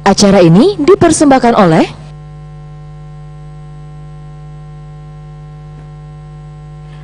Acara ini dipersembahkan oleh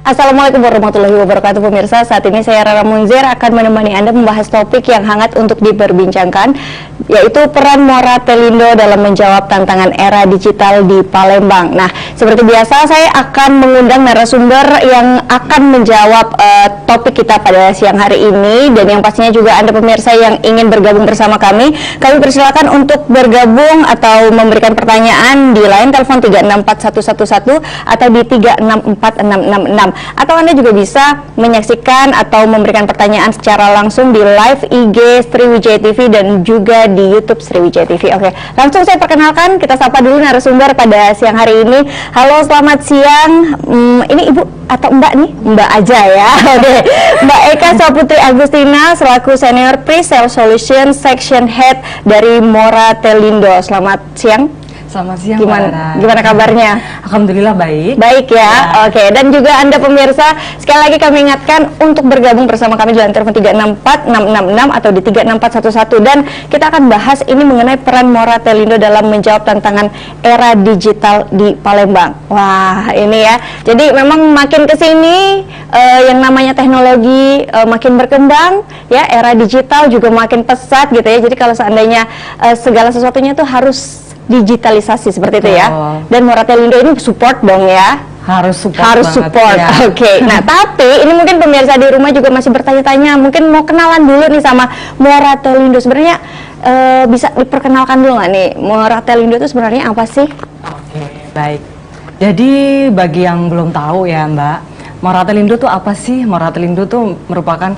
Assalamualaikum warahmatullahi wabarakatuh pemirsa. Saat ini saya Rara Munzir akan menemani Anda membahas topik yang hangat untuk diperbincangkan, yaitu peran Moratelindo dalam menjawab tantangan era digital di Palembang. Nah, seperti biasa saya akan mengundang narasumber yang akan menjawab topik kita pada siang hari ini, dan yang pastinya juga Anda pemirsa yang ingin bergabung bersama kami persilakan untuk bergabung atau memberikan pertanyaan di line telepon 364111 atau di 364666. Atau Anda juga bisa menyaksikan atau memberikan pertanyaan secara langsung di live IG Sriwijaya TV dan juga di YouTube Sriwijaya TV. Oke, langsung saya perkenalkan, kita sapa dulu narasumber pada siang hari ini. Halo, selamat siang. Ini Ibu atau Mbak nih? Mbak aja ya. Oke. Mbak Eka Saputri Agustina selaku Senior Pre-Sales Solution Section Head dari Moratelindo. Selamat siang. Selamat siang, gimana kabarnya? Alhamdulillah baik. Baik ya. Oke. Dan juga Anda pemirsa, sekali lagi kami ingatkan untuk bergabung bersama kami di telepon 364666 atau di 36411, dan kita akan bahas ini mengenai peran Moratelindo dalam menjawab tantangan era digital di Palembang. Wah, ini ya. Jadi memang makin kesini yang namanya teknologi makin berkembang ya, era digital juga makin pesat gitu ya. Jadi kalau seandainya segala sesuatunya tuh harus digitalisasi seperti itu ya. Dan Moratelindo ini support dong ya. Harus support. Ya. Oke. Nah, tapi ini mungkin pemirsa di rumah juga masih bertanya-tanya, mungkin mau kenalan dulu nih sama Moratelindo. Sebenarnya bisa diperkenalkan dulu nggak nih, Moratelindo itu sebenarnya apa sih? Oke, baik. Jadi bagi yang belum tahu ya Mbak, Moratelindo itu apa sih? Moratelindo itu merupakan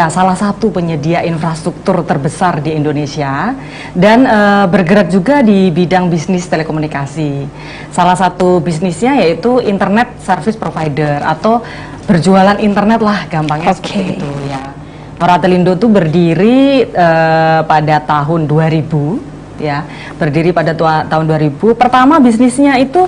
salah satu penyedia infrastruktur terbesar di Indonesia, dan bergerak juga di bidang bisnis telekomunikasi. Salah satu bisnisnya yaitu internet service provider atau berjualan internet lah gampangnya seperti itu ya. Moratelindo itu berdiri pada tahun 2000 ya. Berdiri pada tahun 2000. Pertama bisnisnya itu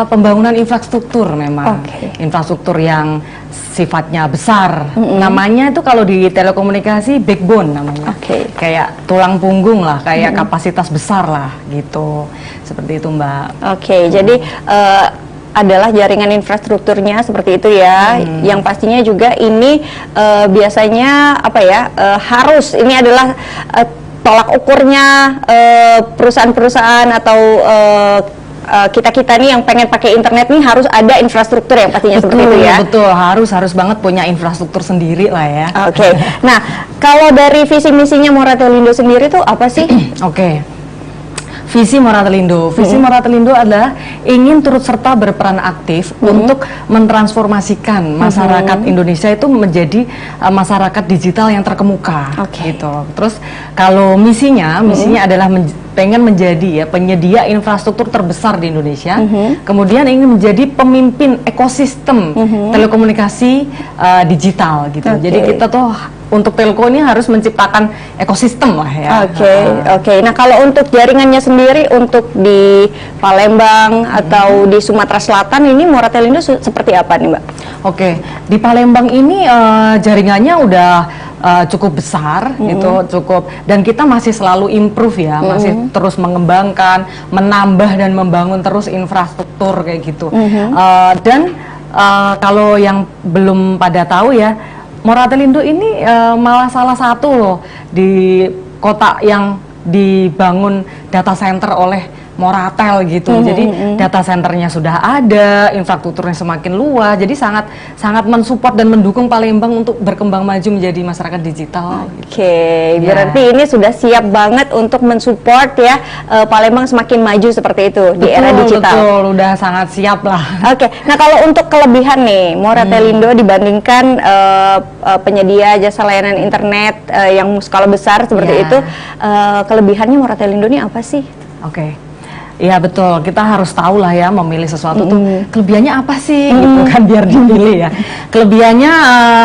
pembangunan infrastruktur, memang infrastruktur yang sifatnya besar. Namanya itu kalau di telekomunikasi backbone namanya, kayak tulang punggung lah, kayak kapasitas besar lah gitu, seperti itu Mbak. Jadi adalah jaringan infrastrukturnya seperti itu ya, yang pastinya juga ini biasanya apa ya, harus ini adalah tolak ukurnya perusahaan-perusahaan atau kita nih yang pengen pakai internet nih harus ada infrastruktur yang pastinya seperti itu ya. Betul, harus banget punya infrastruktur sendiri lah ya. Nah, kalau dari visi misinya Moratelindo sendiri tuh apa sih? Visi Moratelindo adalah ingin turut serta berperan aktif untuk mentransformasikan masyarakat Indonesia itu menjadi masyarakat digital yang terkemuka gitu. Terus kalau misinya adalah pengen menjadi ya penyedia infrastruktur terbesar di Indonesia, kemudian ingin menjadi pemimpin ekosistem telekomunikasi digital gitu. Jadi kita tuh untuk telco ini harus menciptakan ekosistem lah ya. Nah, kalau untuk jaringannya sendiri untuk di Palembang atau di Sumatera Selatan ini Moratelindo seperti apa nih Mbak? Di Palembang ini jaringannya udah cukup besar gitu, dan kita masih selalu improve ya, masih terus mengembangkan, menambah dan membangun terus infrastruktur kayak gitu. Dan kalau yang belum pada tahu ya, Moratelindo ini malah salah satu loh di kota yang dibangun data center oleh Moratel gitu. Jadi data centernya sudah ada, infrastrukturnya semakin luas, jadi sangat mensupport dan mendukung Palembang untuk berkembang maju menjadi masyarakat digital. Berarti ini sudah siap banget untuk mensupport ya Palembang semakin maju seperti itu di era digital. Betul, udah sangat siap lah. Nah, kalau untuk kelebihan nih Moratelindo dibandingkan penyedia jasa layanan internet yang skala besar seperti itu, kelebihannya Moratelindo ini apa sih? Iya betul, kita harus tahu lah ya, memilih sesuatu tuh kelebihannya apa sih gitu kan biar dipilih ya. Kelebihannya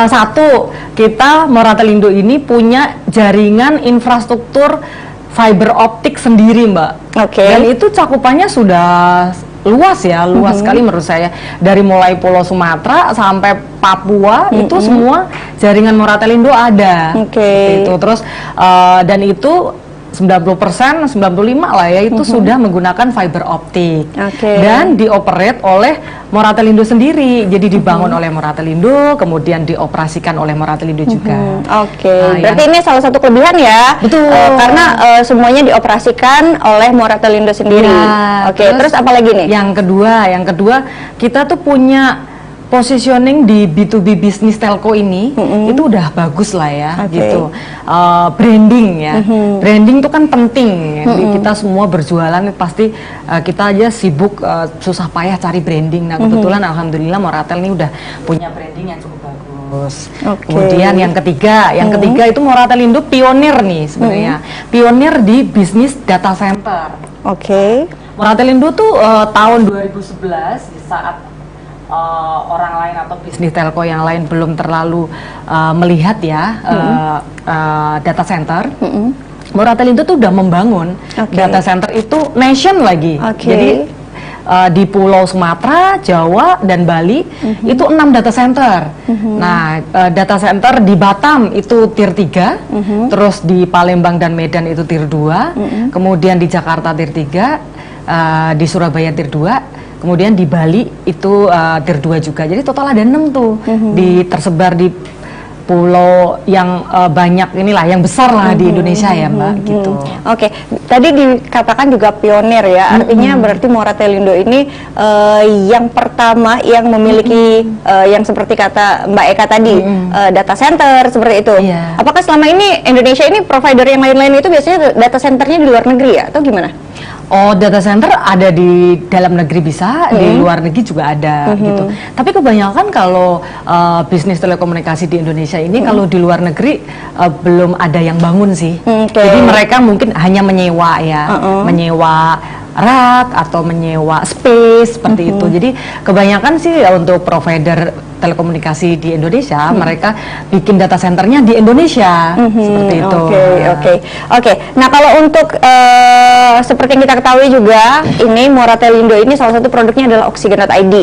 satu, kita Moratelindo ini punya jaringan infrastruktur fiber optik sendiri Mbak. Dan itu cakupannya sudah luas ya, luas sekali menurut saya. Dari mulai Pulau Sumatera sampai Papua itu semua jaringan Moratelindo ada. Itu terus dan itu 90%, 95 lah ya itu sudah menggunakan fiber optik. Oke. Dan dioperate oleh Moratelindo sendiri. Jadi dibangun oleh Moratelindo, kemudian dioperasikan oleh Moratelindo juga. Oke, Nah, berarti ini salah satu kelebihan ya. Betul. Karena semuanya dioperasikan oleh Moratelindo sendiri. Ya, Oke, terus apa lagi nih? Yang kedua kita tuh punya positioning di B2B bisnis telco ini itu udah bagus lah ya, Oke. gitu. Branding ya, branding itu kan penting. Ya. Jadi kita semua berjualan pasti kita aja sibuk susah payah cari branding. Nah kebetulan alhamdulillah Moratel ini udah punya branding yang cukup bagus. Oke. Kemudian yang ketiga itu Moratelindo pionir nih sebenarnya, pionir di bisnis data center. Oke. Moratelindo tuh tahun 2011 di saat orang lain atau bisnis telco yang lain belum terlalu melihat ya data center. Moratelindo tuh udah membangun data center itu nation lagi. Oke. Jadi di Pulau Sumatera, Jawa, dan Bali itu 6 data center. Nah, data center di Batam itu tier 3, terus di Palembang dan Medan itu tier 2, kemudian di Jakarta tier 3, di Surabaya tier 2, kemudian di Bali itu tier 2 juga. Jadi total ada 6 tuh tersebar di pulau yang banyak inilah, yang besar lah di Indonesia ya Mbak, gitu. Oke, tadi dikatakan juga pionir ya, artinya berarti Moratelindo ini yang pertama yang memiliki yang seperti kata Mbak Eka tadi, data center seperti itu. Iya. Apakah selama ini Indonesia ini provider yang lain-lain itu biasanya data centernya di luar negeri ya, atau gimana? Oh, data center ada di dalam negeri bisa, di luar negeri juga ada gitu. Tapi kebanyakan kalau bisnis telekomunikasi di Indonesia ini kalau di luar negeri belum ada yang bangun sih. Jadi mereka mungkin hanya menyewa ya, menyewa rak atau menyewa space seperti itu. Jadi kebanyakan sih untuk provider telekomunikasi di Indonesia mereka bikin data centernya di Indonesia seperti itu. Oke. Nah kalau untuk seperti yang kita ketahui juga ini Moratelindo ini salah satu produknya adalah Oksigen.id.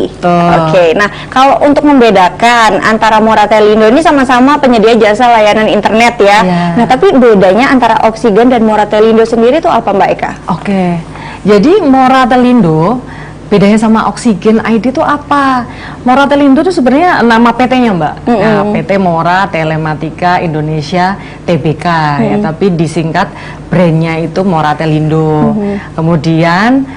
Oke. Nah kalau untuk membedakan antara Moratelindo ini sama-sama penyedia jasa layanan internet ya. Nah tapi bedanya antara Oksigen dan Moratelindo sendiri itu apa Mbak Eka? Oke. Jadi Moratelindo bedanya sama Oksigen.id itu apa? Moratelindo itu sebenarnya nama PT-nya Mbak. Nah, PT Mora Telematika Indonesia Tbk ya, tapi disingkat brandnya itu Moratelindo. Kemudian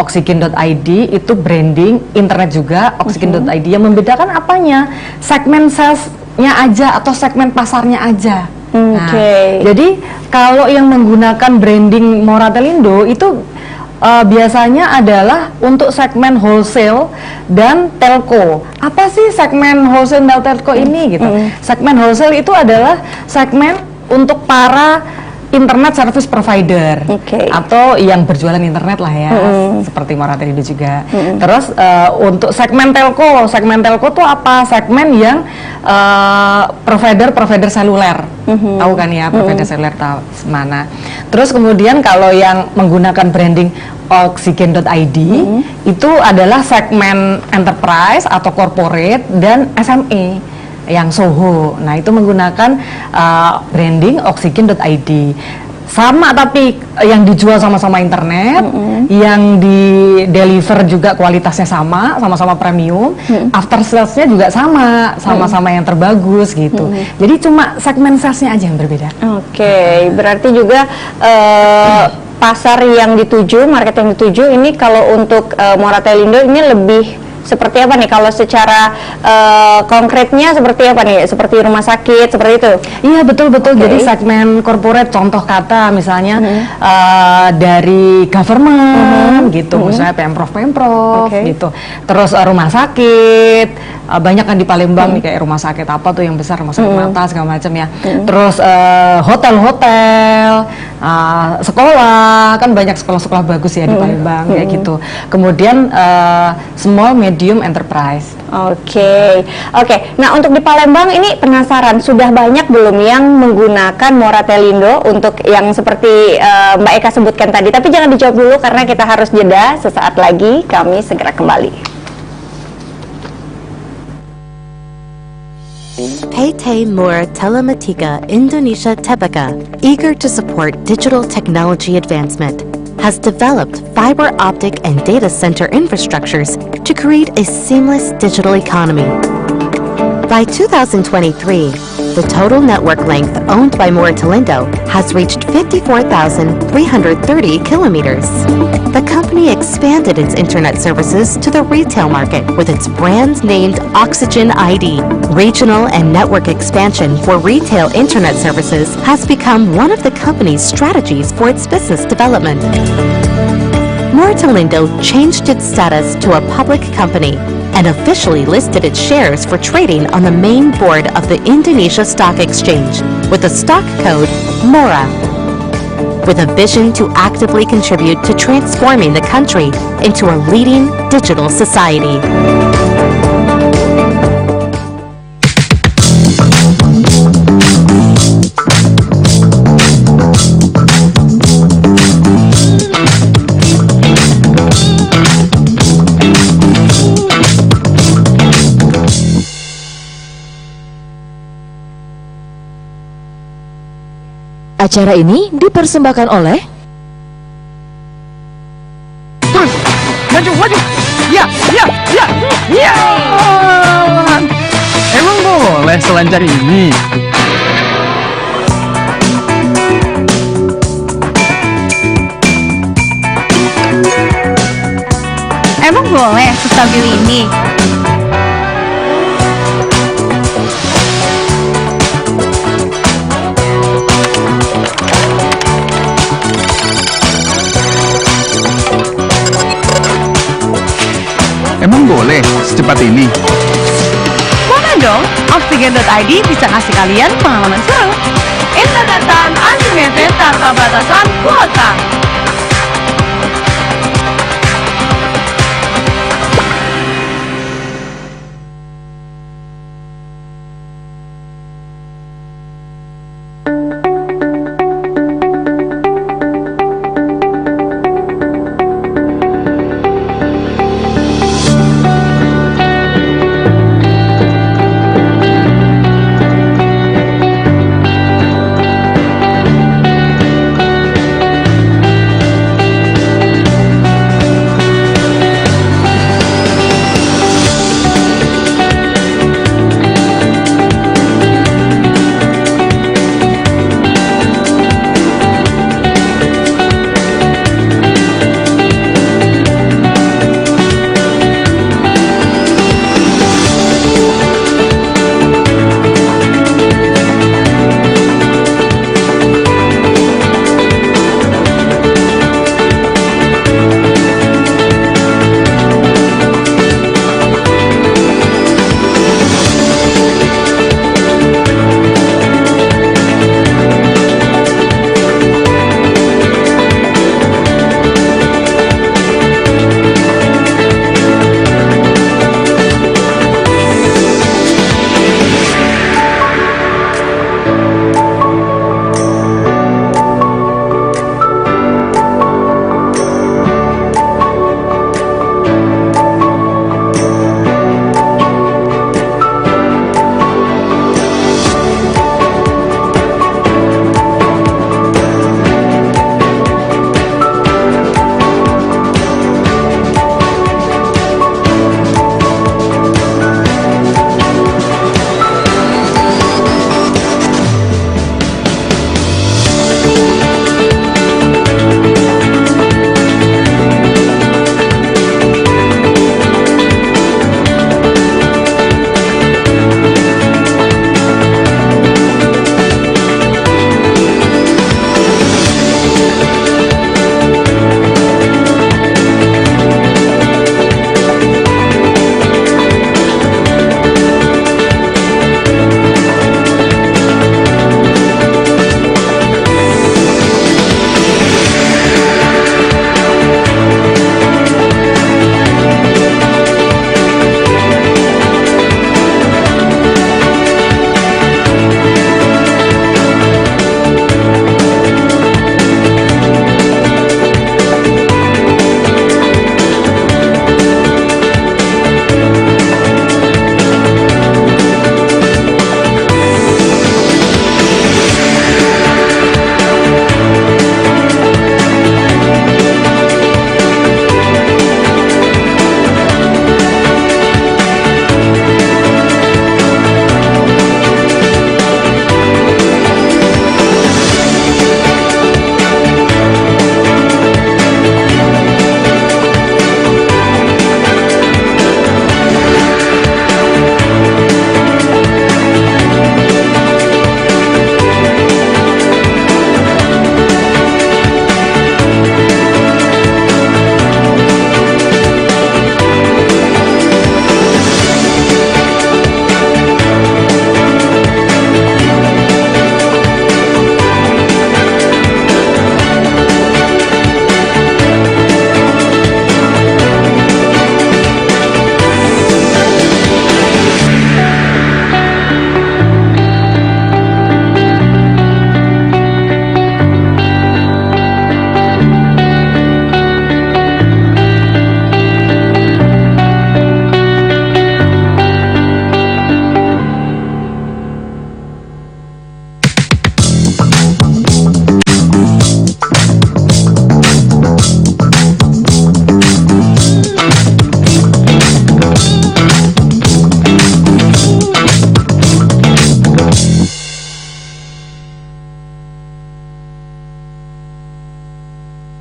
Oksigen.id itu branding internet juga. Oksigen.id yang membedakan apanya? Segmen salesnya aja atau segmen pasarnya aja. Nah, jadi kalau yang menggunakan branding Moratelindo itu biasanya adalah untuk segmen wholesale dan telco. Apa sih segmen wholesale dan telco ini gitu? Segmen wholesale itu adalah segmen untuk para internet service provider atau yang berjualan internet lah ya, seperti Moratelindo juga. Terus untuk segmen telco tuh apa? Segmen yang provider seluler, tahu kan ya provider seluler tahu mana. Terus kemudian kalau yang menggunakan branding Oksigen.id itu adalah segmen enterprise atau corporate dan SME yang SOHO. Nah itu menggunakan branding Oksigen.id. Sama tapi yang dijual sama-sama internet, yang di deliver juga kualitasnya sama-sama premium, after salesnya juga sama-sama yang terbagus gitu. Jadi cuma segmen salesnya aja yang berbeda. Oke, berarti juga pasar yang dituju, market yang dituju ini kalau untuk Moratelindo ini lebih seperti apa nih kalau secara konkretnya seperti apa nih? Seperti rumah sakit seperti itu? Iya betul. Jadi segmen corporate contoh kata misalnya dari government gitu, misalnya pemprov gitu. Terus rumah sakit banyak kan di Palembang nih kayak rumah sakit apa tuh yang besar, rumah sakit mata segala macam ya. Terus hotel-hotel, sekolah kan banyak sekolah-sekolah bagus ya di Palembang kayak gitu. Kemudian small medium enterprise. Oke. Nah untuk di Palembang ini penasaran sudah banyak belum yang menggunakan Moratelindo untuk yang seperti Mbak Eka sebutkan tadi. Tapi jangan dijawab dulu karena kita harus jeda. Sesaat lagi kami segera kembali. Take PT Mura Telematika Indonesia Tbk, eager to support digital technology advancement, has developed fiber optic and data center infrastructures to create a seamless digital economy. By 2023, the total network length owned by Moratelindo has reached 54,330 kilometers. The company expanded its internet services to the retail market with its brand named Oxygen ID. Regional and network expansion for retail internet services has become one of the company's strategies for its business development. Moratelindo changed its status to a public company and officially listed its shares for trading on the main board of the Indonesia Stock Exchange with the stock code MORA, with a vision to actively contribute to transforming the country into a leading digital society. Acara ini dipersembahkan oleh Terus, maju, maju. Ya, ya, ya, ya. Emang boleh selancar ini? Emang boleh sestabil ini? Emang boleh secepat ini? Boleh dong, Oksigen.id bisa kasih kalian pengalaman seru. Internetan unlimited tanpa batasan kuota.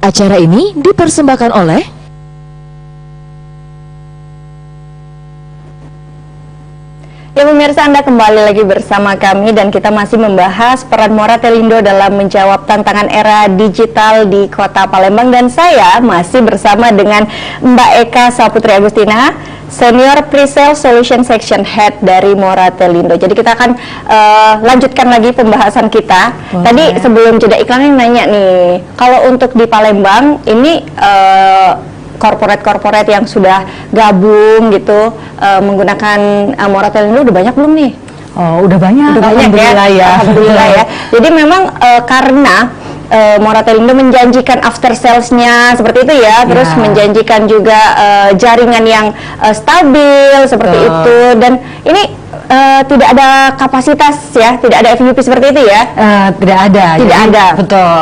Acara ini dipersembahkan oleh Ya pemirsa, Anda kembali lagi bersama kami dan kita masih membahas peran Moratelindo dalam menjawab tantangan era digital di Kota Palembang, dan saya masih bersama dengan Mbak Eka Saputri Agustina, Senior Pre-Sale Solution Section Head dari Moratelindo. Jadi kita akan lanjutkan lagi pembahasan kita. Tadi sebelum jeda iklan nanya nih, kalau untuk di Palembang ini korporat-korporat yang sudah gabung gitu menggunakan Moratelindo udah banyak belum nih? Oh, udah banyak. Udah banyak ya. Alhamdulillah ya. Jadi memang karena Moratelindo menjanjikan after sales-nya seperti itu ya, terus menjanjikan juga jaringan yang stabil seperti itu, dan ini tidak ada kapasitas ya, tidak ada FUP seperti itu ya? Tidak ada. Tidak ada. Betul.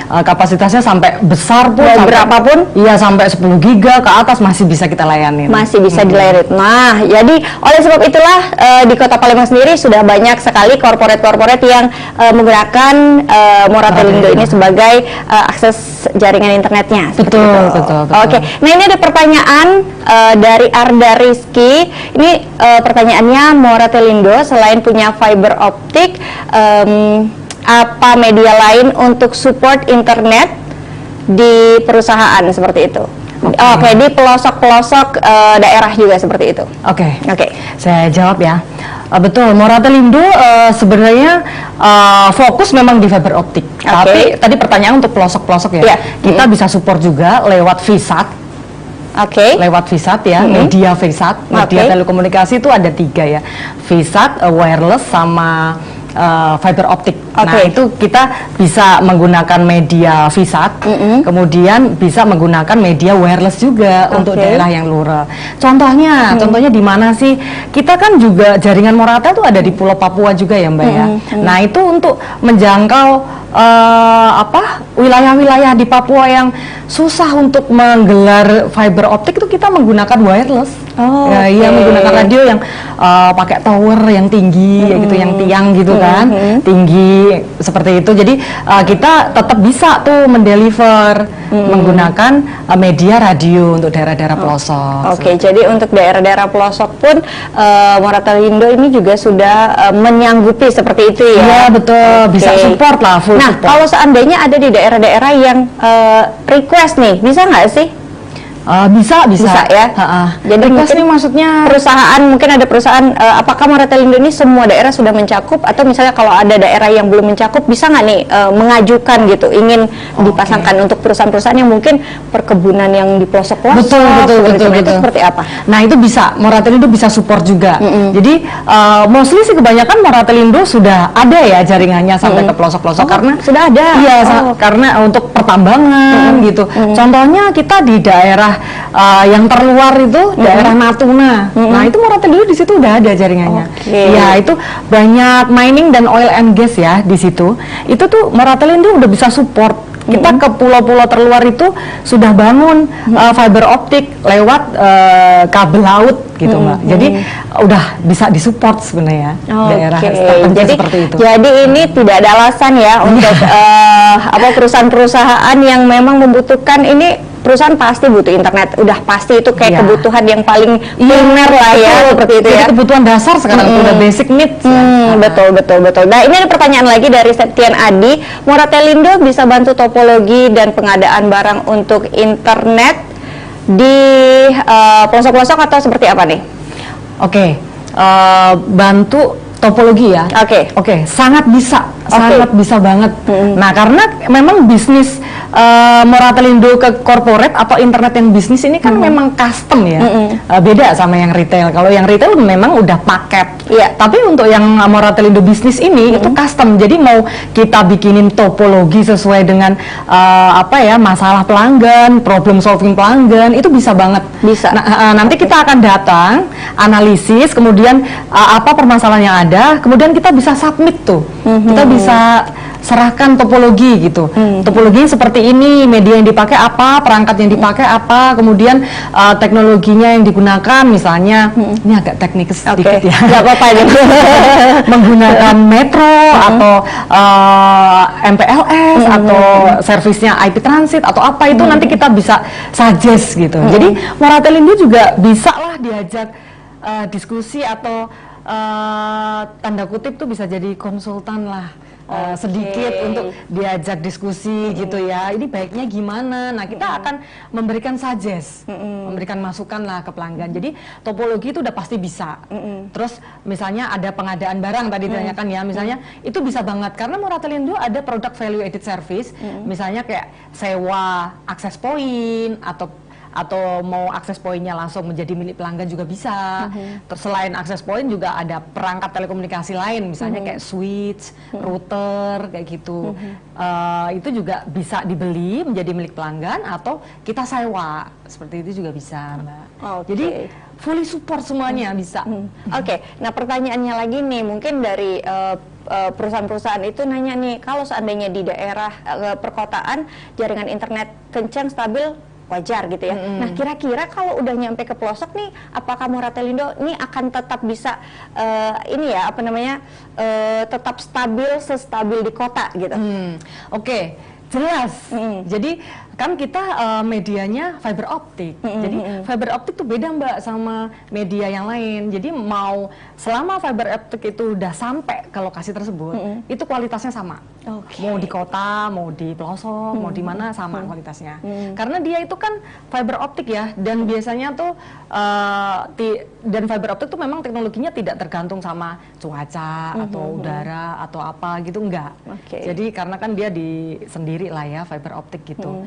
Kapasitasnya sampai besar pun, sampai berapapun? Iya, sampai 10 giga ke atas masih bisa kita layani. Masih bisa dilayani. Nah, jadi oleh sebab itulah di Kota Palembang sendiri sudah banyak sekali korporat-korporat yang menggunakan Moratelindo ini sebagai akses jaringan internetnya. Betul. Oke. Nah, ini ada pertanyaan dari Arda Rizky. Ini pertanyaannya, Moratelindo selain punya fiber optik, apa media lain untuk support internet di perusahaan seperti itu? Oke, di pelosok-pelosok daerah juga seperti itu. Oke. Oke. Saya jawab ya. Betul, Moratelindo sebenarnya fokus memang di fiber optik. Tapi tadi pertanyaan untuk pelosok-pelosok ya. Kita bisa support juga lewat VSAT. Lewat VSAT ya, media VSAT, media telekomunikasi itu ada 3 ya. VSAT, wireless, sama fiber optik. Nah, itu kita bisa menggunakan media VSAT, kemudian bisa menggunakan media wireless juga untuk daerah yang luar. Contohnya di mana sih? Kita kan juga jaringan Morata itu ada di Pulau Papua juga ya, Mbak ya. Nah, itu untuk menjangkau wilayah-wilayah di Papua yang susah untuk menggelar fiber optik, itu kita menggunakan wireless. Iya, menggunakan radio yang pakai tower yang tinggi, ya gitu, yang tiang gitu kan, tinggi seperti itu. Jadi kita tetap bisa tuh mendeliver menggunakan media radio untuk daerah-daerah pelosok. Jadi untuk daerah-daerah pelosok pun Moratelindo ini juga sudah menyanggupi seperti itu ya. Iya, betul, bisa support lah, full support. Kalau seandainya ada di daerah-daerah yang request nih, bisa nggak sih? Bisa ya. Jadi mungkin maksudnya perusahaan, mungkin ada perusahaan, apakah Moratelindo ini semua daerah sudah mencakup, atau misalnya kalau ada daerah yang belum mencakup, bisa nggak nih mengajukan gitu, ingin dipasangkan untuk perusahaan-perusahaan yang mungkin perkebunan yang di pelosok-pelosok. Betul. Itu seperti apa? Nah, itu bisa, Moratelindo bisa support juga. Jadi mostly sih kebanyakan Moratelindo sudah ada ya jaringannya sampai ke pelosok-pelosok, karena sudah ada. Iya, karena untuk pertambangan gitu. Contohnya kita di daerah yang terluar itu daerah Natuna. Nah, itu Moratelindo di situ udah ada jaringannya. Ya, itu banyak mining dan oil and gas ya di situ. Itu tuh Moratelindo udah bisa support. Kita ke pulau-pulau terluar itu sudah bangun fiber optik lewat kabel laut gitu, Mbak. Jadi udah bisa disupport sebenarnya daerah terpencil seperti itu. Jadi ini tidak ada alasan ya untuk perusahaan-perusahaan yang memang membutuhkan ini. Perusahaan pasti butuh internet, udah pasti itu kayak kebutuhan yang paling primer lah ya, seperti itu ya. Kebutuhan dasar sekarang, udah basic needs. Betul. Nah, ini ada pertanyaan lagi dari Septian Adi. Moratelindo bisa bantu topologi dan pengadaan barang untuk internet di pelosok-pelosok atau seperti apa nih? Bantu topologi ya. Sangat bisa banget. Nah, karena memang bisnis Moratelindo ke corporate atau internet yang bisnis ini kan memang custom ya. Beda sama yang retail. Kalau yang retail memang udah paket. Tapi untuk yang Moratelindo bisnis ini itu custom. Jadi mau kita bikinin topologi sesuai dengan masalah pelanggan, problem solving pelanggan, itu bisa banget. Nah, nanti kita akan datang, analisis, kemudian apa permasalahan yang ada, kemudian kita bisa submit tuh. Kita bisa serahkan topologi gitu. Topologinya seperti ini, media yang dipakai apa, perangkat yang dipakai apa, kemudian teknologinya yang digunakan, misalnya ini agak teknis sedikit ya. Nggak apa-apa ya. Menggunakan metro atau MPLS atau servisnya IP transit atau apa itu nanti kita bisa suggest gitu. Jadi Moratelindo juga bisa lah diajak diskusi atau tanda kutip tuh bisa jadi konsultan lah. Sedikit untuk diajak diskusi gitu ya, ini baiknya gimana. Nah kita akan memberikan suggest, memberikan masukan lah ke pelanggan. Jadi topologi itu udah pasti bisa. Terus misalnya ada pengadaan barang tadi ditanyakan ya, misalnya itu bisa banget karena Moratelindo ada produk value added service, misalnya kayak sewa akses point atau mau akses poinnya langsung menjadi milik pelanggan juga bisa. Terus selain akses point juga ada perangkat telekomunikasi lain, misalnya kayak switch, router, kayak gitu. Itu juga bisa dibeli menjadi milik pelanggan atau kita sewa, seperti itu juga bisa, Mbak. Jadi fully support semuanya bisa. Oke, nah pertanyaannya lagi nih, mungkin dari perusahaan-perusahaan itu nanya nih, kalau seandainya di daerah perkotaan jaringan internet kencang, stabil, wajar gitu ya. Nah kira-kira kalau udah nyampe ke pelosok nih, apakah Moratelindo ini akan tetap bisa ini ya apa namanya tetap stabil sestabil di kota gitu? Oke, jelas. Jadi kan kita medianya fiber optik. Jadi fiber optik tuh beda Mbak sama media yang lain. Jadi mau selama fiber optik itu udah sampai ke lokasi tersebut, itu kualitasnya sama. Mau di kota, mau di pelosok, mau di mana sama kualitasnya. Karena dia itu kan fiber optik ya, dan biasanya tuh dan fiber optik tuh memang teknologinya tidak tergantung sama cuaca atau udara atau apa gitu, enggak. Jadi karena kan dia sendiri lah ya fiber optik gitu.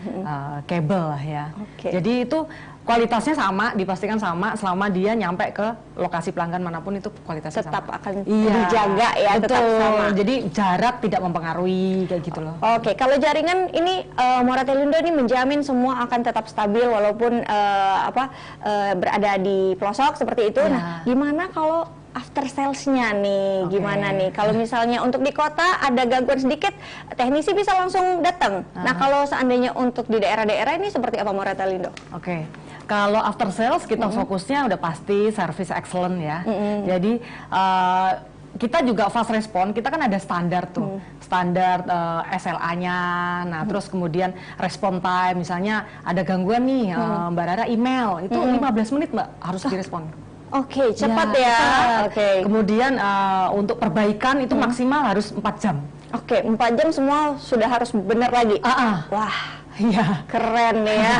Kabel lah ya. Jadi itu kualitasnya sama, dipastikan sama selama dia nyampe ke lokasi pelanggan manapun, itu kualitasnya Tetap sama. akan dijaga ya, tetap sama. Jadi jarak tidak mempengaruhi kayak gitu loh. Oke, kalau jaringan ini Moratelindo ini menjamin semua akan tetap stabil walaupun berada di pelosok seperti itu. Nah, gimana kalau after sales-nya nih, gimana nih? Kalau misalnya untuk di kota ada gangguan sedikit, teknisi bisa langsung datang. Nah, kalau seandainya untuk di daerah-daerah ini seperti apa Moratelindo? Kalau after sales kita fokusnya udah pasti service excellent ya. Jadi kita juga fast respon, kita kan ada standar tuh, standar SLA-nya. Nah, terus kemudian respon time, misalnya ada gangguan nih Mbak Rara email, itu 15 menit Mbak harus direspon. Cepat ya. Kemudian untuk perbaikan itu maksimal harus 4 jam. 4 jam semua sudah harus benar lagi. Wah, iya, keren nih ya.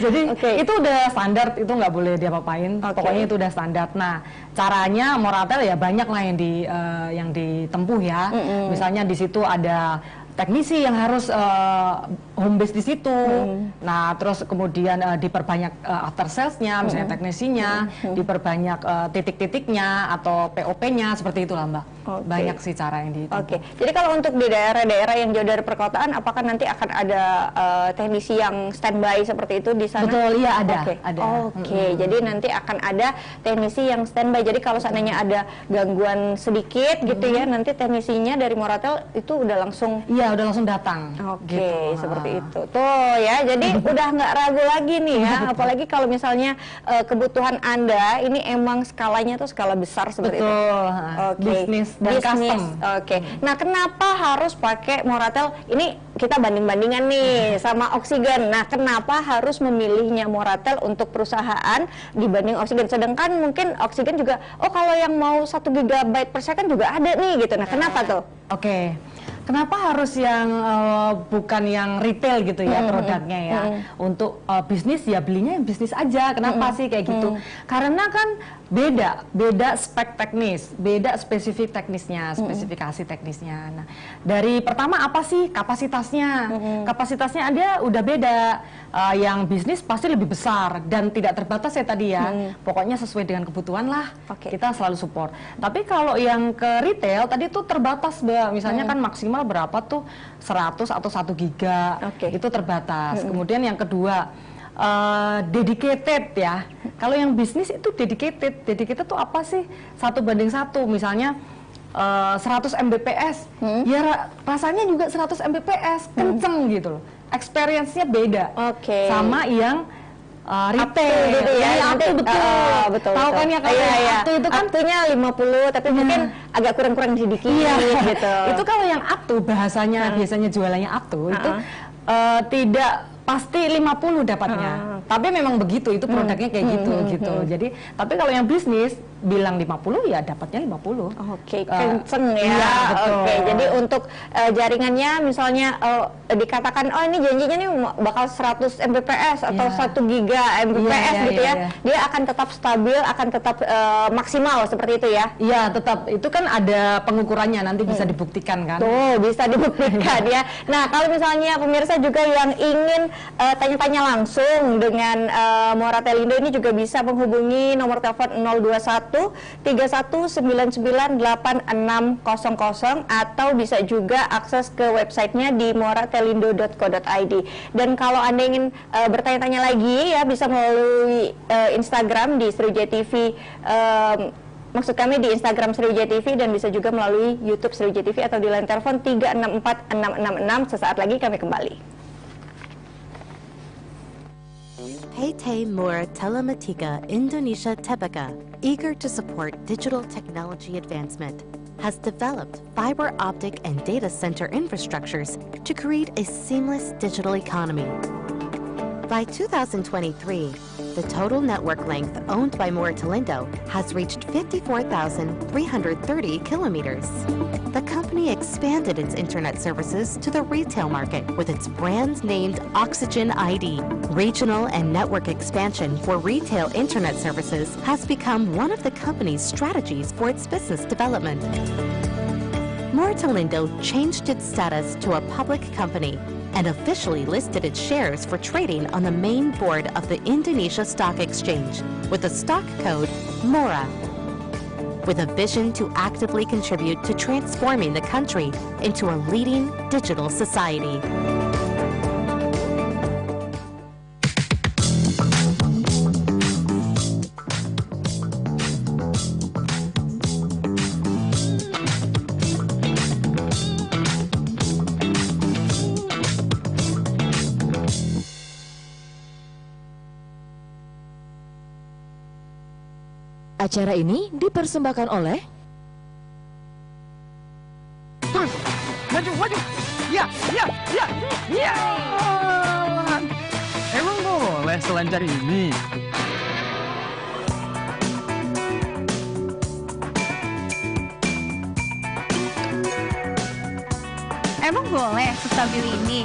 Jadi itu udah standar, itu nggak boleh diapa-apain. Pokoknya itu udah standar. Nah, caranya Moratel ya banyak lah yang ditempuh ya. Misalnya di situ ada teknisi yang harus home base di situ. Nah, terus kemudian diperbanyak after sales-nya, misalnya teknisinya, diperbanyak titik-titiknya atau POP-nya, seperti itulah Mbak. Banyak sih cara yang ditempuh. Jadi kalau untuk di daerah-daerah yang jauh dari perkotaan, apakah nanti akan ada teknisi yang standby seperti itu di sana? Betul, iya ada. Jadi nanti akan ada teknisi yang standby. Jadi kalau seandainya ada gangguan sedikit gitu ya, nanti teknisinya dari Moratel itu udah langsung udah langsung datang. Seperti itu. Tuh ya, jadi udah nggak ragu lagi nih ya. Apalagi kalau misalnya kebutuhan Anda ini emang skalanya tuh skala besar seperti itu. Bisnis dan custom. Nah, kenapa harus pakai Moratel? Ini kita banding-bandingan nih sama Oksigen. Nah, kenapa harus memilihnya Moratel untuk perusahaan dibanding Oksigen? Sedangkan mungkin Oksigen juga, kalau yang mau 1 GB per second juga ada nih gitu. Nah, kenapa tuh? Kenapa harus yang bukan yang retail gitu ya produknya ya? Untuk bisnis ya belinya yang bisnis aja. Kenapa sih kayak gitu? Karena kan beda spek teknis, beda spesifik teknisnya, spesifikasi teknisnya. Nah, dari pertama apa sih kapasitasnya? Kapasitasnya ada udah beda. Yang bisnis pasti lebih besar dan tidak terbatas ya tadi ya. Pokoknya sesuai dengan kebutuhan lah. Kita selalu support. Tapi kalau yang ke retail tadi tuh terbatas, Mbak. Misalnya kan maksimal berapa tuh 100 atau 1 giga. Itu terbatas. Kemudian yang kedua dedicated ya. Kalau yang bisnis itu dedicated tuh apa sih? 1:1. Misalnya 100 Mbps, ya rasanya juga 100 Mbps, kenceng gitu loh. Experience-nya beda. Oke. Sama yang retail gitu ya. Iya, Aptu betul. Betul. Tahu kan ya kalau Aptu itu kan Aptunya 50 tapi mungkin agak kurang-kurang sedikit gitu. Itu kalau yang Aptu bahasanya biasanya jualannya Aptu itu tidak pasti 50 dapatnya. Tapi memang begitu, itu produknya kayak gitu. Jadi, tapi kalau yang bisnis bilang 50 ya dapatnya 50. Oke, kenceng ya. Iya, betul. Oke, jadi untuk jaringannya misalnya dikatakan oh ini janjinya nih bakal 100 Mbps atau 1 giga Mbps gitu ya. Dia akan tetap stabil, akan tetap maksimal seperti itu ya. Iya, tetap. Itu kan ada pengukurannya, nanti bisa dibuktikan kan. Tuh, bisa dibuktikan ya. Nah, kalau misalnya pemirsa juga yang ingin tanya-tanya langsung dengan Moratelindo ini juga bisa menghubungi nomor telepon 021 31998600 atau bisa juga akses ke websitenya di moratelindo.co.id. Dan kalau Anda ingin bertanya-tanya lagi ya bisa melalui Instagram di Sriwijaya TV, maksud kami di Instagram Sriwijaya TV, dan bisa juga melalui YouTube Sriwijaya TV atau di line telepon 364666. Sesaat lagi kami kembali. PT Mora Telematika Indonesia Tbk, eager to support digital technology advancement, has developed fiber optic and data center infrastructures to create a seamless digital economy. By 2023, the total network length owned by Moratelindo has reached 54,330 kilometers. The company expanded its internet services to the retail market with its brand named Oxygen ID. Regional and network expansion for retail internet services has become one of the company's strategies for its business development. Moratelindo changed its status to a public company and officially listed its shares for trading on the main board of the Indonesia Stock Exchange with the stock code MORA, with a vision to actively contribute to transforming the country into a leading digital society. Acara ini dipersembahkan oleh Terus, maju, maju. Ya, ya, ya, ya. Emang boleh selancar ini? Emang boleh sestabil ini?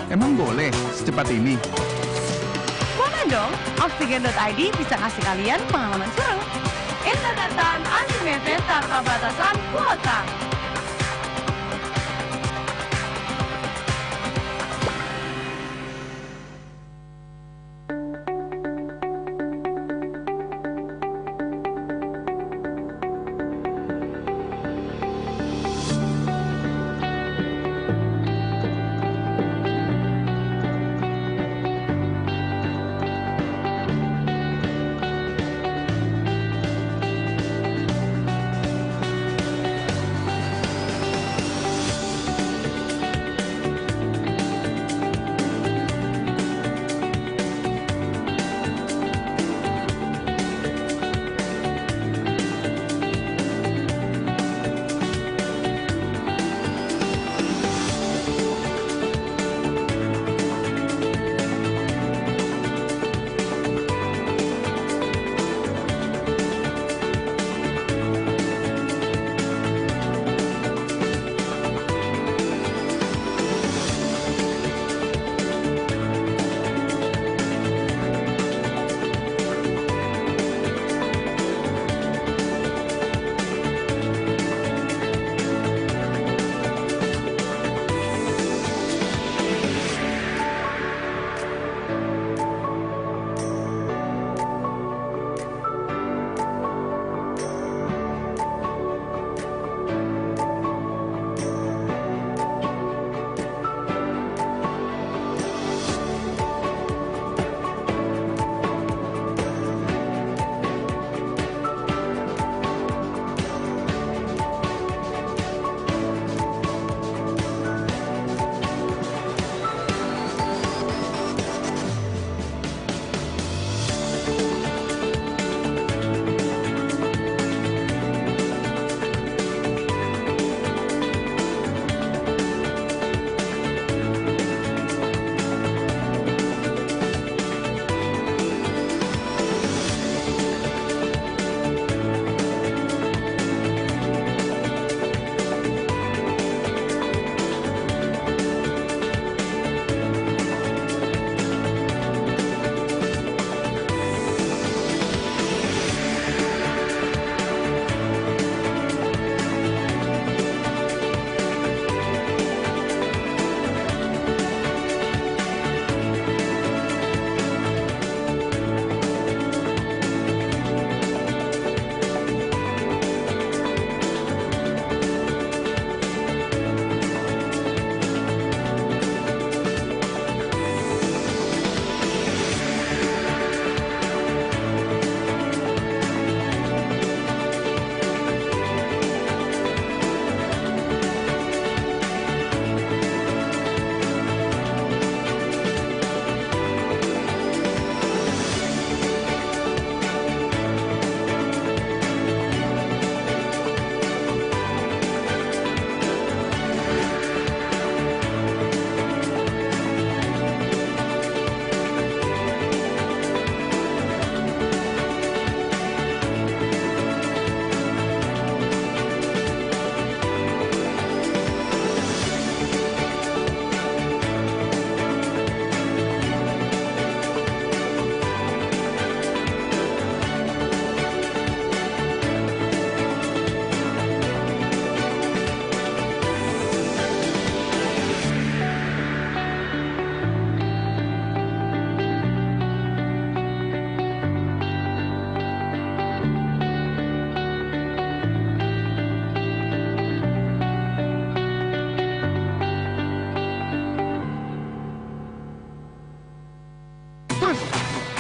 Emang boleh secepat ini? Boleh dong, Oksigen.id bisa kasih kalian pengalaman seru. Internetan unlimited tanpa batasan kuota.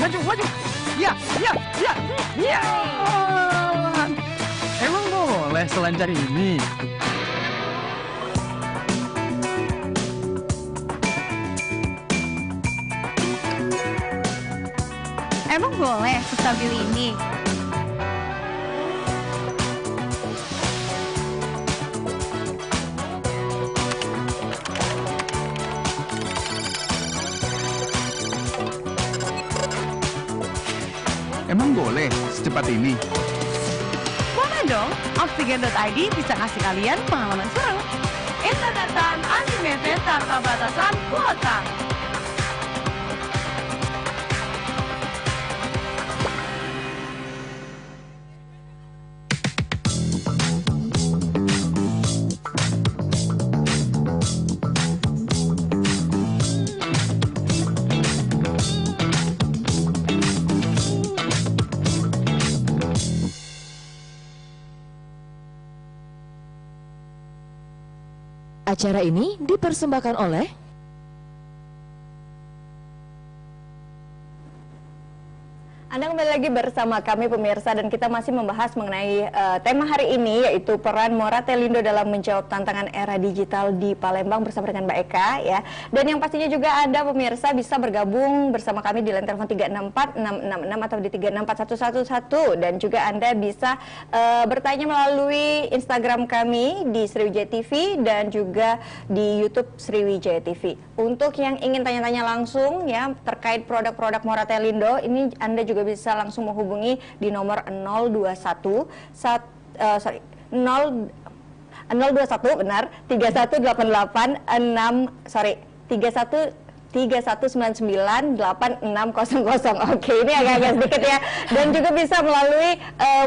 maju, maju. Ya, ya, ya, ya. Emang boleh selancar ini? Emang boleh sestabil ini? Emang boleh secepat ini? Boleh dong, Oksigen.id bisa kasih kalian pengalaman seru. Interneten unlimited tanpa batasan kuota. Acara ini dipersembahkan oleh Anda kembali lagi bersama kami pemirsa dan kita masih membahas mengenai tema hari ini yaitu peran Moratelindo dalam menjawab tantangan era digital di Palembang bersama dengan Mbak Eka ya. Dan yang pastinya juga Anda pemirsa bisa bergabung bersama kami di line telepon 364 666 atau di 364 1111 dan juga Anda bisa bertanya melalui Instagram kami di Sriwijaya TV dan juga di YouTube Sriwijaya TV. Untuk yang ingin tanya-tanya langsung ya terkait produk-produk Moratelindo, ini Anda juga bisa langsung menghubungi di nomor 021 benar 3188 31998600. Oke, ini agak-agak sedikit ya. Dan juga bisa melalui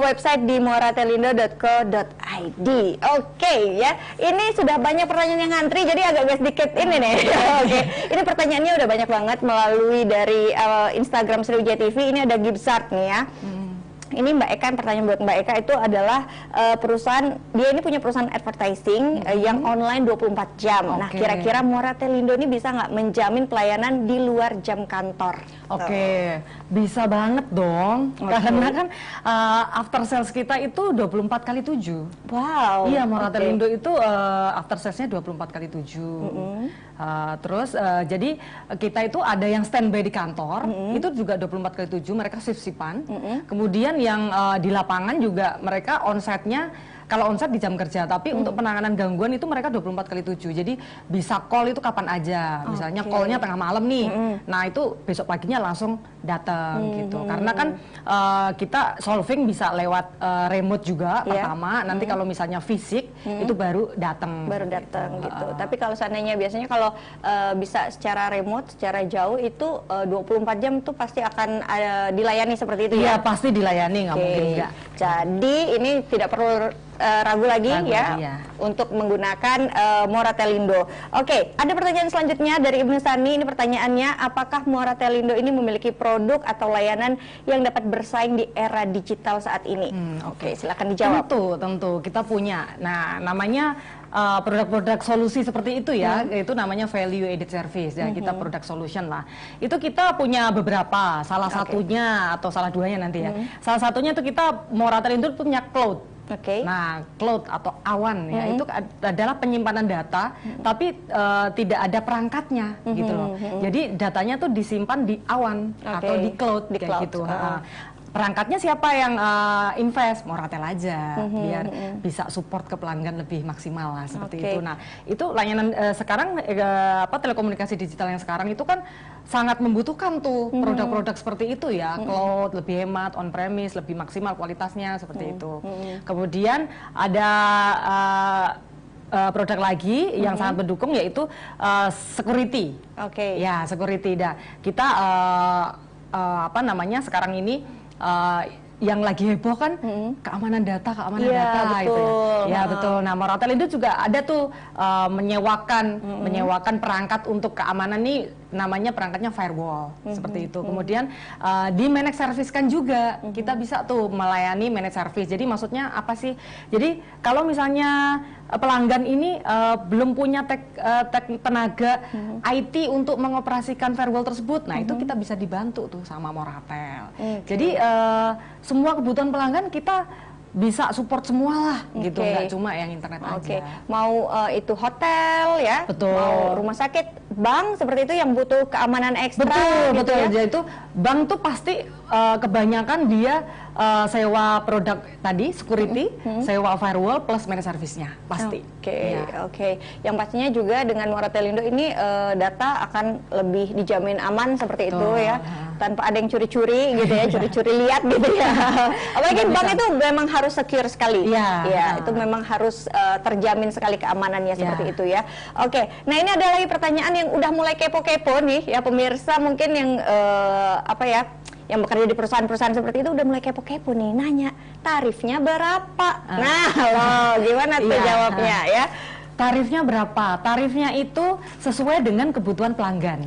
website di moratelindo.co.id. Oke ya. Ini sudah banyak pertanyaan yang ngantri jadi agak-agak sedikit ini nih. Oke. Ini pertanyaannya udah banyak banget melalui dari Instagram Sriwijaya TV. Ini ada Gibsart nih ya. Ini Mbak Eka, pertanyaan buat Mbak Eka itu adalah perusahaan, dia ini punya perusahaan advertising yang online 24 jam. Nah, kira-kira Moratelindo ini bisa nggak menjamin pelayanan di luar jam kantor? Oke, bisa banget dong. Karena kan after sales kita itu 24 kali 7. Wow. Iya, Moratelindo itu after salesnya 24 kali 7. Terus jadi kita itu ada yang standby di kantor, itu juga 24 kali 7, mereka shift-shiftan. Kemudian yang di lapangan juga mereka onsite-nya, kalau onsite di jam kerja, tapi untuk penanganan gangguan itu mereka 24 kali 7. Jadi bisa call itu kapan aja. Misalnya call-nya tengah malam nih. Nah, itu besok paginya langsung datang gitu. Karena kan kita solving bisa lewat remote juga pertama. Nanti kalau misalnya fisik itu baru datang. Gitu. Tapi kalau seandainya biasanya kalau bisa secara remote, secara jauh itu 24 jam itu pasti akan dilayani seperti itu ya? Iya, pasti dilayani, nggak mungkin enggak. Jadi ini tidak perlu ragu lagi untuk menggunakan Moratelindo. Oke, ada pertanyaan selanjutnya dari Ibnu Sani. Ini pertanyaannya, apakah Moratelindo ini memiliki produk atau layanan yang dapat bersaing di era digital saat ini? Oke, silakan dijawab. Tentu kita punya. Nah, namanya produk-produk solusi seperti itu ya, itu namanya value added service ya, kita product solution lah. Itu kita punya beberapa, salah satunya atau salah duanya nanti ya. Salah satunya itu kita Moratelindo punya cloud. Nah, cloud atau awan ya, itu adalah penyimpanan data, tapi tidak ada perangkatnya gitu loh. Jadi datanya tuh disimpan di awan atau di cloud kayak gitu. Perangkatnya siapa yang invest? Moratel aja, biar bisa support ke pelanggan lebih maksimal lah seperti itu. Nah, itu layanan sekarang telekomunikasi digital yang sekarang itu kan sangat membutuhkan tuh produk-produk seperti itu ya, cloud lebih hemat, on premise lebih maksimal kualitasnya seperti itu. Kemudian ada produk lagi yang sangat mendukung yaitu security. Ya, security. Dah kita sekarang ini yang lagi heboh kan keamanan data gitu ya. Betul. Nah, Moratelindo juga ada tuh menyewakan perangkat untuk keamanan nih namanya perangkatnya firewall seperti itu. Kemudian di manage service kan juga kita bisa tuh melayani manage service. Jadi maksudnya apa sih? Jadi kalau misalnya pelanggan ini belum punya tenaga IT untuk mengoperasikan firewall tersebut, nah itu kita bisa dibantu tuh sama Moratel. Jadi semua kebutuhan pelanggan kita bisa support semua lah gitu, nggak cuma yang internet aja. Mau itu hotel ya, Betul. mau rumah sakit, bank seperti itu yang butuh keamanan ekstra. Betul, gitu betul. ya. Jadi itu bank tuh pasti kebanyakan dia sewa produk tadi security, sewa firewall plus managed service-nya pasti. Oke. Yang pastinya juga dengan Moratelindo ini data akan lebih dijamin aman seperti itu ya, tanpa ada yang curi-curi gitu ya, curi-curi lihat gitu ya. Apalagi bank itu memang harus secure sekali. Itu memang harus terjamin sekali keamanannya seperti itu ya. Oke. Nah, ini ada lagi pertanyaan yang udah mulai kepo-kepo nih ya pemirsa, mungkin yang yang bekerja di perusahaan-perusahaan seperti itu udah mulai kepo-kepo nih, nanya tarifnya berapa. Nah, loh, gimana tuh jawabnya ya? Tarifnya berapa? Tarifnya itu sesuai dengan kebutuhan pelanggan.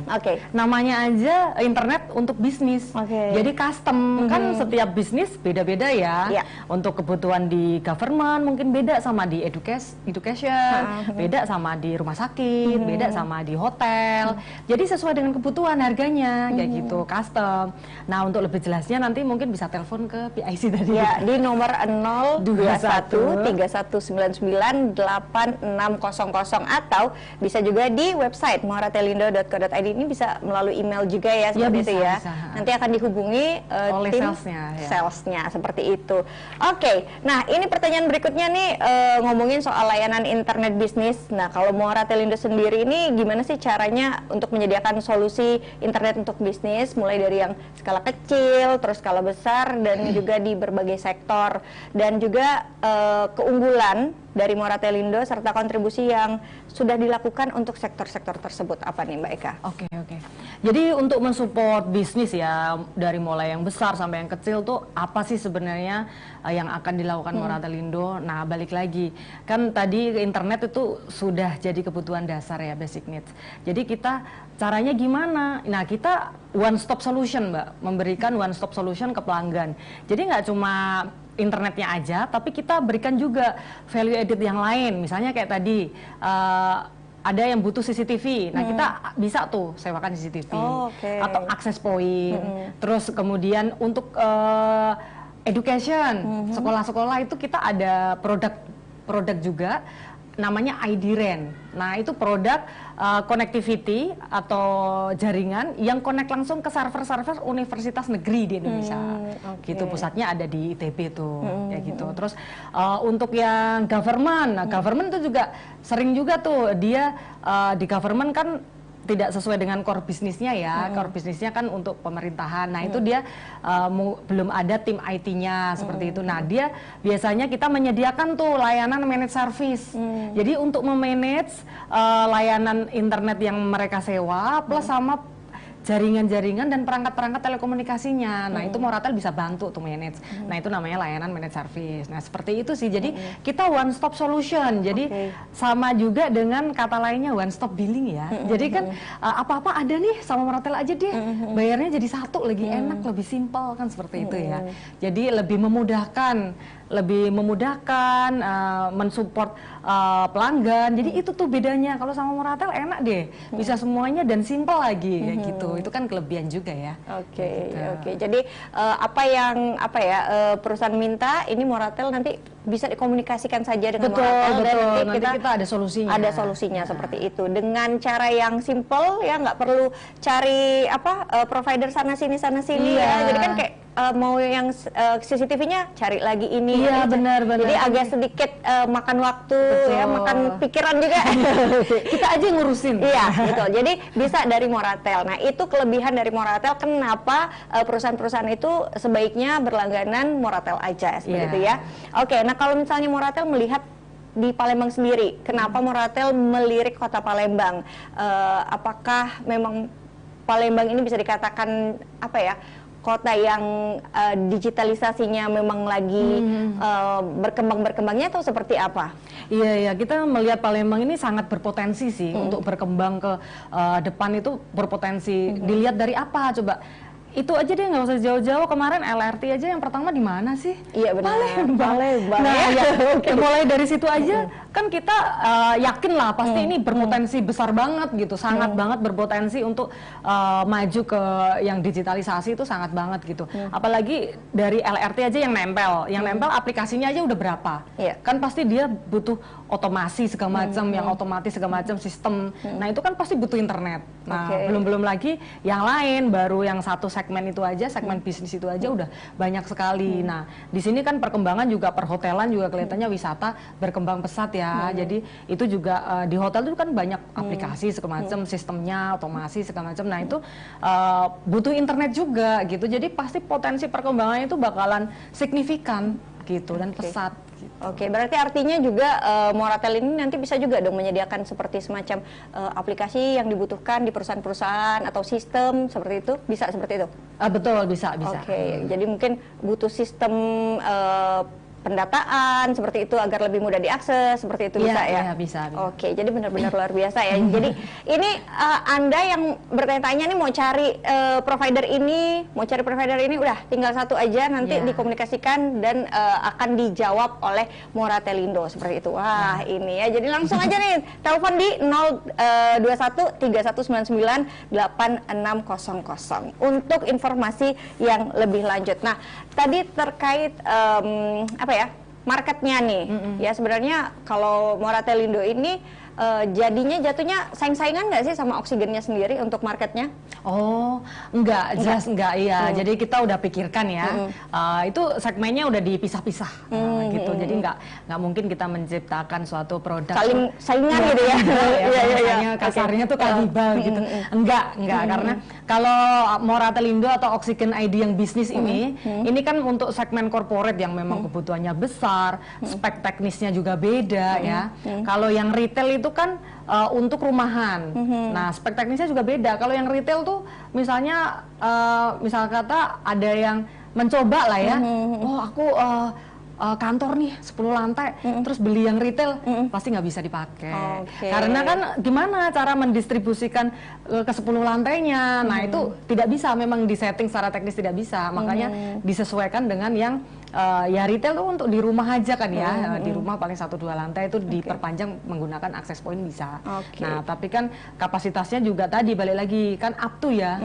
Namanya aja internet untuk bisnis. Jadi custom, kan setiap bisnis beda-beda ya. Untuk kebutuhan di government mungkin beda sama di education, beda sama di rumah sakit, beda sama di hotel. Jadi sesuai dengan kebutuhan harganya kayak gitu, custom. Nah, untuk lebih jelasnya nanti mungkin bisa telepon ke PIC tadi. Ya, di nomor 021 3199 8600 atau bisa juga di website moratelindo.co.id. Ini bisa melalui email juga ya seperti itu ya. Nanti akan dihubungi oleh tim salesnya seperti itu. Oke, nah ini pertanyaan berikutnya nih, ngomongin soal layanan internet bisnis. Nah, kalau Moratelindo sendiri ini gimana sih caranya untuk menyediakan solusi internet untuk bisnis, mulai dari yang skala kecil, terus skala besar, dan juga di berbagai sektor, dan juga keunggulan dari Moratelindo serta kontribusi yang sudah dilakukan untuk sektor-sektor tersebut apa nih Mbak Eka? Oke. Jadi untuk mensupport bisnis ya, dari mulai yang besar sampai yang kecil tuh apa sih sebenarnya yang akan dilakukan Moratelindo? Nah, balik lagi kan tadi internet itu sudah jadi kebutuhan dasar ya, basic needs. Jadi kita caranya gimana? Nah, kita one stop solution Mbak, memberikan one stop solution ke pelanggan. Jadi nggak cuma internetnya aja, tapi kita berikan juga value added yang lain. Misalnya kayak tadi ada yang butuh CCTV, nah kita bisa tuh sewakan CCTV atau access point. Terus kemudian untuk education, sekolah-sekolah itu kita ada produk juga namanya ID-RAN. Nah, itu produk connectivity atau jaringan yang connect langsung ke server-server universitas negeri di Indonesia. Gitu, pusatnya ada di ITB tuh, kayak gitu. Terus untuk yang government, nah government itu juga sering juga tuh dia di government kan tidak sesuai dengan core bisnisnya ya, core bisnisnya kan untuk pemerintahan. Nah itu dia belum ada tim IT-nya seperti itu. Nah dia biasanya kita menyediakan tuh layanan managed service. Jadi untuk memanage layanan internet yang mereka sewa plus sama jaringan-jaringan dan perangkat-perangkat telekomunikasinya. Nah, itu Moratel bisa bantu tuh manage. Nah, itu namanya layanan managed service. Nah, seperti itu sih. Jadi, kita one stop solution. Jadi, sama juga dengan kata lainnya one stop billing ya. Jadi kan apa-apa ada nih sama Moratel aja deh. Bayarnya jadi satu, lagi enak, lebih simpel kan seperti itu ya. Jadi, lebih memudahkan mensupport pelanggan. Jadi itu tuh bedanya. Kalau sama Moratel enak deh, bisa semuanya dan simple lagi kayak gitu. Itu kan kelebihan juga ya. Oke. Jadi apa yang perusahaan minta ini Moratel nanti bisa dikomunikasikan saja dengan Moratel dan nanti kita ada solusinya. Ada solusinya seperti itu dengan cara yang simple ya, nggak perlu cari provider sana sini ya. Jadi kan kayak mau yang CCTV-nya cari lagi ini. Iya, benar. Jadi agak sedikit makan waktu ya, makan pikiran juga. Kita aja ngurusin. Iya, betul. Jadi bisa dari Moratel. Nah, itu kelebihan dari Moratel. Kenapa perusahaan-perusahaan itu sebaiknya berlangganan Moratel aja seperti itu ya. Oke, nah kalau misalnya Moratel melihat di Palembang sendiri, kenapa Moratel melirik kota Palembang? Apakah memang Palembang ini bisa dikatakan kota yang digitalisasinya memang lagi berkembang-berkembangnya atau seperti apa? Iya, kita melihat Palembang ini sangat berpotensi sih untuk berkembang ke depan, itu berpotensi. Dilihat dari apa coba? Itu aja deh, nggak usah jauh-jauh. Kemarin LRT aja yang pertama di mana sih? Iya benar. Palembang. Nah, ya, mulai dari situ aja kan kita yakin lah pasti ini berpotensi besar banget gitu, sangat banget berpotensi untuk maju ke yang digitalisasi, itu sangat banget gitu. Apalagi dari LRT aja yang nempel aplikasinya aja udah berapa? Iya. Kan pasti dia butuh otomasi segala macam, yang otomatis segala macam sistem. Nah itu kan pasti butuh internet. Nah belum lagi yang lain, baru yang satu segmen itu aja, segmen bisnis itu aja udah banyak sekali. Nah di sini kan perkembangan juga perhotelan juga kelihatannya wisata berkembang pesat ya. Jadi itu juga di hotel itu kan banyak aplikasi segala macam, sistemnya otomasi segala macam. Nah itu butuh internet juga gitu. Jadi pasti potensi perkembangannya itu bakalan signifikan gitu dan pesat. Oke, berarti artinya juga Moratel ini nanti bisa juga dong menyediakan seperti semacam aplikasi yang dibutuhkan di perusahaan-perusahaan atau sistem seperti itu, bisa seperti itu? Betul, bisa. Oke, jadi mungkin butuh sistem pendataan seperti itu agar lebih mudah diakses, seperti itu bisa ya? Iya, bisa. Oke, jadi benar-benar luar biasa ya. Jadi ini Anda yang bertanya-tanya nih mau cari provider ini, udah tinggal satu aja, nanti dikomunikasikan dan akan dijawab oleh Moratelindo seperti itu. Wah, ini ya. Jadi langsung aja nih telepon di 021 3199 8600 untuk informasi yang lebih lanjut. Nah, tadi terkait marketnya nih, ya sebenarnya kalau Moratelindo ini jatuhnya saing-saingan nggak sih sama Oksigennya sendiri untuk marketnya? Oh, enggak, jelas enggak, iya. Jadi kita udah pikirkan ya, itu segmennya udah dipisah-pisah gitu. Jadi nggak mungkin kita menciptakan suatu produk saling saingan gitu ya. Iya, kasarnya tuh kanibal gitu. Enggak, karena kalau Moratelindo atau Oksigen ID yang bisnis ini kan untuk segmen corporate yang memang kebutuhannya besar, spek teknisnya juga beda ya. Kalau yang retail itu kan untuk rumahan. Nah, spek teknisnya juga beda. Kalau yang retail tuh misalnya misal kata ada yang mencoba lah ya. Oh, aku kantor nih 10 lantai, terus beli yang retail pasti nggak bisa dipakai. Karena kan gimana cara mendistribusikan ke 10 lantainya? Nah, itu tidak bisa, memang disetting secara teknis tidak bisa. Makanya disesuaikan dengan yang ya retail tuh untuk di rumah aja kan ya, di rumah paling 1-2 lantai itu diperpanjang menggunakan akses point bisa. Nah tapi kan kapasitasnya juga tadi balik lagi kan up to ya,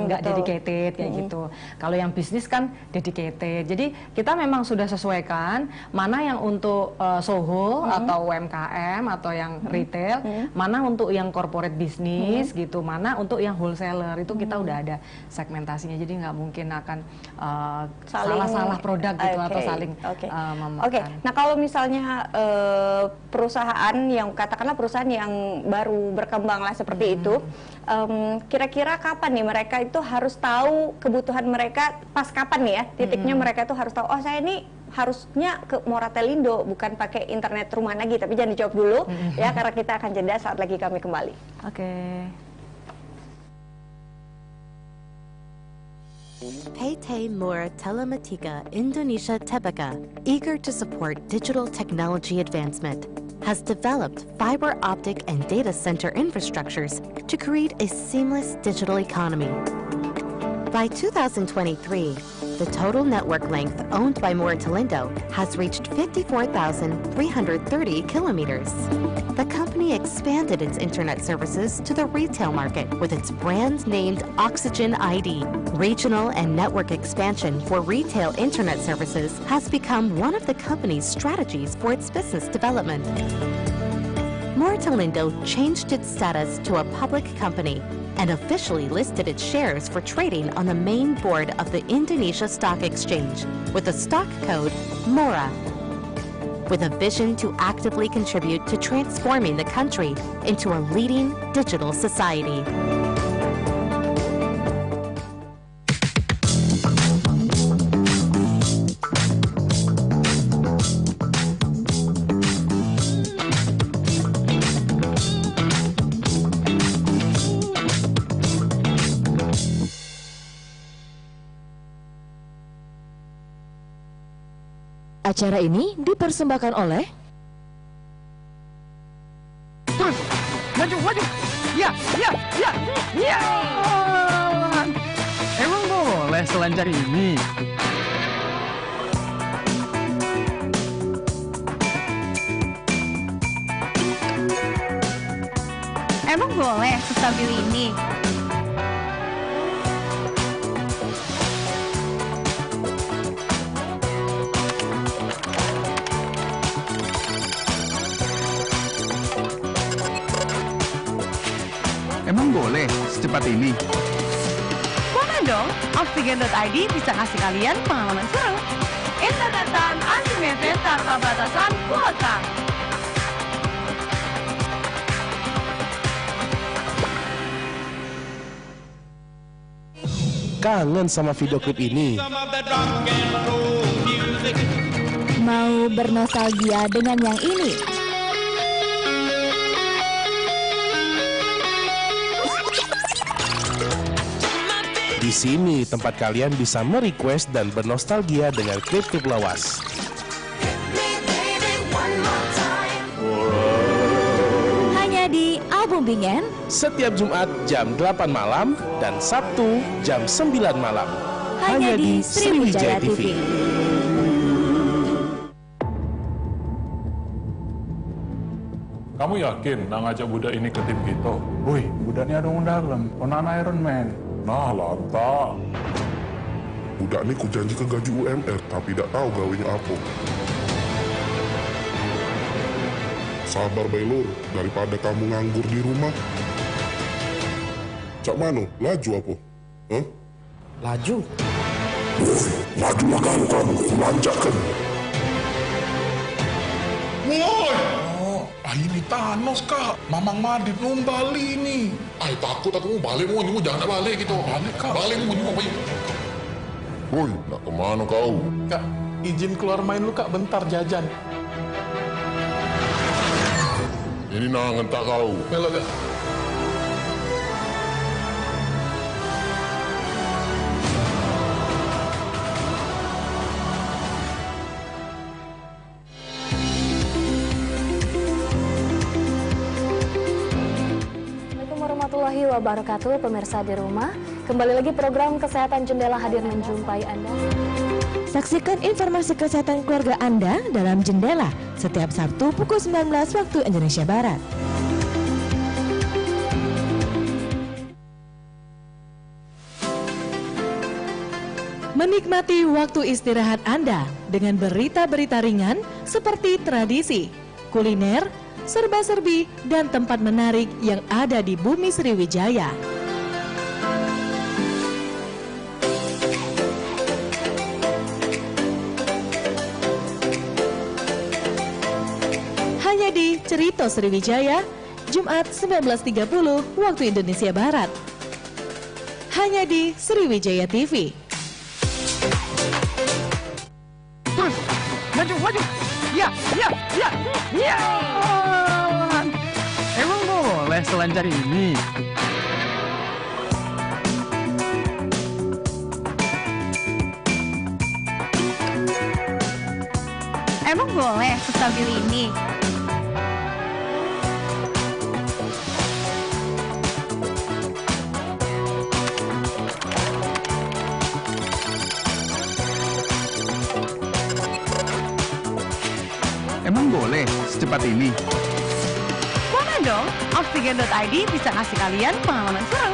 nggak dedicated kayak gitu. Kalau yang bisnis kan dedicated, jadi kita memang sudah sesuaikan mana yang untuk SOHO atau UMKM atau yang retail, mana untuk yang corporate bisnis gitu, mana untuk yang wholesaler, itu kita udah ada segmentasinya, jadi nggak mungkin akan salah-salah produk gitu atau saling memakan. Nah kalau misalnya perusahaan yang katakanlah perusahaan yang baru berkembang lah seperti itu, kira-kira kapan nih mereka itu harus tahu kebutuhan mereka, pas kapan nih ya titiknya mereka itu harus tahu, oh saya ini harusnya ke Moratelindo bukan pakai internet rumah lagi, tapi jangan dijawab dulu ya karena kita akan jeda saat lagi kami kembali. PT Mora Telematika Indonesia Tbk, eager to support digital technology advancement, has developed fiber optic and data center infrastructures to create a seamless digital economy. By 2023, the total network length owned by Moratelindo has reached 54,330 kilometers. The company expanded its internet services to the retail market with its brand named Oksigen ID. Regional and network expansion for retail internet services has become one of the company's strategies for its business development. Moratelindo changed its status to a public company and officially listed its shares for trading on the main board of the Indonesia Stock Exchange with the stock code MORA, with a vision to actively contribute to transforming the country into a leading digital society. Acara ini dipersembahkan oleh Terus, maju, maju. Ya, ya, ya, ya. Emang boleh selancar ini? Emang boleh sestabil ini? Emang boleh secepat ini? Boleh dong, Oksigen.id bisa kasih kalian pengalaman seru. Internetan unlimited tanpa batasan kuota. Kangen sama video klip ini? Mau bernostalgia dengan yang ini? Di sini tempat kalian bisa merequest dan bernostalgia dengan klip-klip lawas. Hanya di Album Bingen. Setiap Jumat jam 8 malam dan Sabtu jam 9 malam. Hanya di Sriwijaya TV. Kamu yakin nak ngajak budak ini ke tim kita? Woi, budak ini ada orang dalam, onan Iron Man. Nah, lantak. Budak ni ku janji ke gaji UMR tapi tak tahu gawinya apa. Sabar Bailur, daripada kamu nganggur di rumah. Cak Mano, laju apa? Hah? Laju? Lajulah kamu, kulanjakan. Woi! Ini Thanos kak, Mamang Madrid numbali ini. Ay takut aku mau balik mau jangan balik gitu. Balik kak. Balik mau ngapain? Woi, nak kemana kau? Kak, izin keluar main lu kak, bentar jajan. Ini nangan tak kau. Melo kak. Warahmatullahi wabarakatuh, pemirsa di rumah. Kembali lagi program Kesehatan Jendela hadir menjumpai Anda. Saksikan informasi kesehatan keluarga Anda dalam Jendela setiap Sabtu pukul 19 waktu Indonesia Barat. Menikmati waktu istirahat Anda dengan berita-berita ringan seperti tradisi, kuliner, serba-serbi, dan tempat menarik yang ada di bumi Sriwijaya. Hanya di Cerita Sriwijaya, Jumat 19.30 waktu Indonesia Barat. Hanya di Sriwijaya TV. Terus, maju, maju. Ya, ya, ya, ya. Emang boleh selancar ini? Emang boleh sestabil ini? Emang boleh secepat ini? Boleh dong, Oksigen.id bisa kasih kalian pengalaman seru.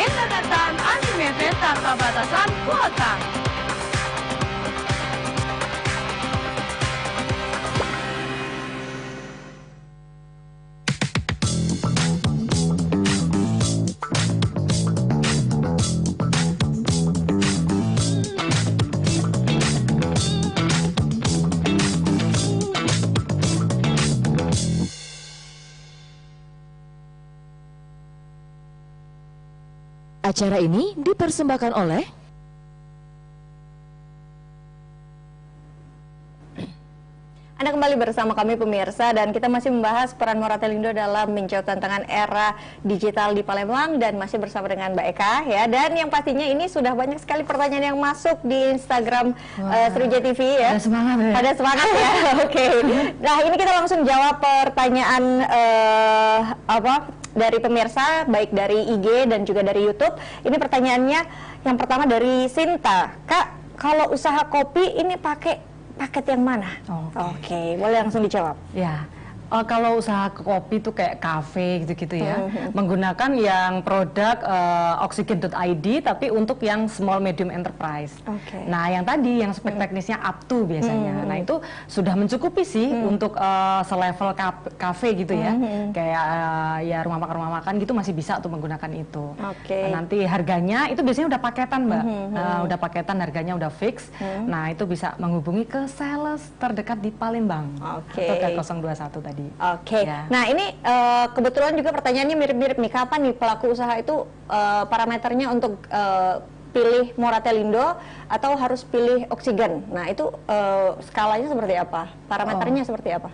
Internetan unlimited tanpa batasan kuota. Acara ini dipersembahkan oleh Anda kembali bersama kami pemirsa dan kita masih membahas peran Moratelindo dalam menjawab tantangan era digital di Palembang dan masih bersama dengan Mbak Eka ya. Dan yang pastinya ini sudah banyak sekali pertanyaan yang masuk di Instagram Sriwijaya TV ya. Ada semangat ya. Ada semangat ya. Oke. Nah, ini kita langsung jawab pertanyaan dari pemirsa baik dari IG dan juga dari YouTube. Ini pertanyaannya yang pertama dari Sinta. Kak, kalau usaha kopi ini pakai paket yang mana? Oke, boleh langsung dijawab. Ya, kalau usaha kopi tuh kayak kafe gitu-gitu ya, menggunakan yang produk oxygen.id tapi untuk yang small medium enterprise. Nah, yang tadi yang spek teknisnya up to biasanya. Nah, itu sudah mencukupi sih untuk selevel kafe gitu ya. Kayak ya rumah makan gitu masih bisa tuh menggunakan itu. Nanti harganya itu biasanya udah paketan, Mbak. Udah paketan, harganya udah fix. Nah, itu bisa menghubungi ke sales terdekat di Palembang. Atau ke 021 tadi. Ya. Nah ini kebetulan juga pertanyaannya mirip-mirip nih. Kapan nih pelaku usaha itu parameternya untuk pilih Moratelindo atau harus pilih Oksigen? Nah itu skalanya seperti apa? Parameternya seperti apa?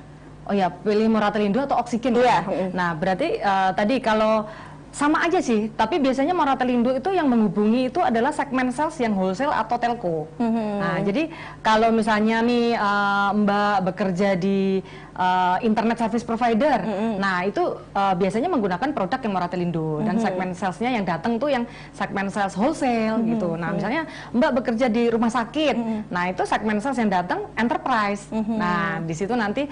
Oh ya, pilih Moratelindo atau Oksigen? Iya. Nah berarti tadi kalau sama aja sih, tapi biasanya Moratelindo itu yang menghubungi itu adalah segmen sales yang wholesale atau telco. Nah, jadi kalau misalnya nih Mbak bekerja di internet service provider, nah itu biasanya menggunakan produk yang Moratelindo dan segmen salesnya yang datang tuh yang segmen sales wholesale gitu. Nah, misalnya Mbak bekerja di rumah sakit, nah itu segmen sales yang datang enterprise. Nah, di situ nanti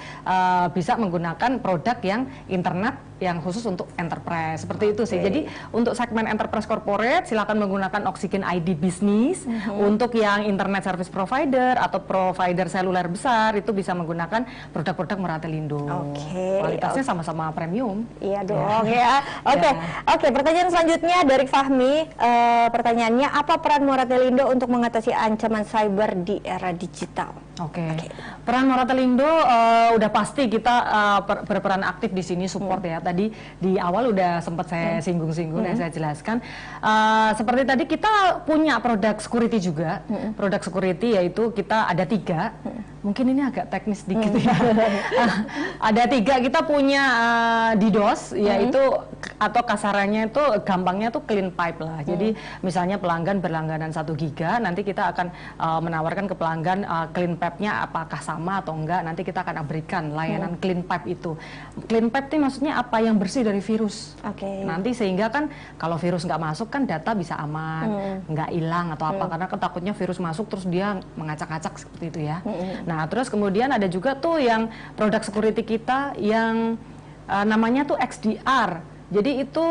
bisa menggunakan produk yang internet yang khusus untuk enterprise seperti itu sih. Jadi untuk segmen enterprise corporate silakan menggunakan Oksigen ID Business. Untuk yang internet service provider atau provider seluler besar itu bisa menggunakan produk-produk Moratelindo. Kualitasnya sama-sama premium. Iya dong ya. Oke, pertanyaan selanjutnya dari Fahmi. Pertanyaannya, apa peran Moratelindo untuk mengatasi ancaman cyber di era digital? Peran Moratelindo udah pasti kita berperan aktif di sini support ya. Tadi di awal udah sempat saya singgung-singgung dan saya jelaskan. Seperti tadi kita punya produk security juga. Produk security yaitu kita ada 3. Mungkin ini agak teknis sedikit ya. Ada 3, kita punya DDoS yaitu atau kasarannya itu gampangnya tuh clean pipe lah. Jadi misalnya pelanggan berlangganan 1 giga, nanti kita akan menawarkan ke pelanggan clean pipe-nya apakah sama atau enggak, nanti kita akan berikan layanan clean pipe itu. Clean pipe itu maksudnya apa? Yang bersih dari virus. Nanti sehingga kan kalau virus nggak masuk kan data bisa aman, nggak hilang atau apa, karena takutnya virus masuk terus dia mengacak-acak seperti itu ya. Nah, terus kemudian ada juga tuh yang produk security kita yang namanya tuh XDR. Jadi itu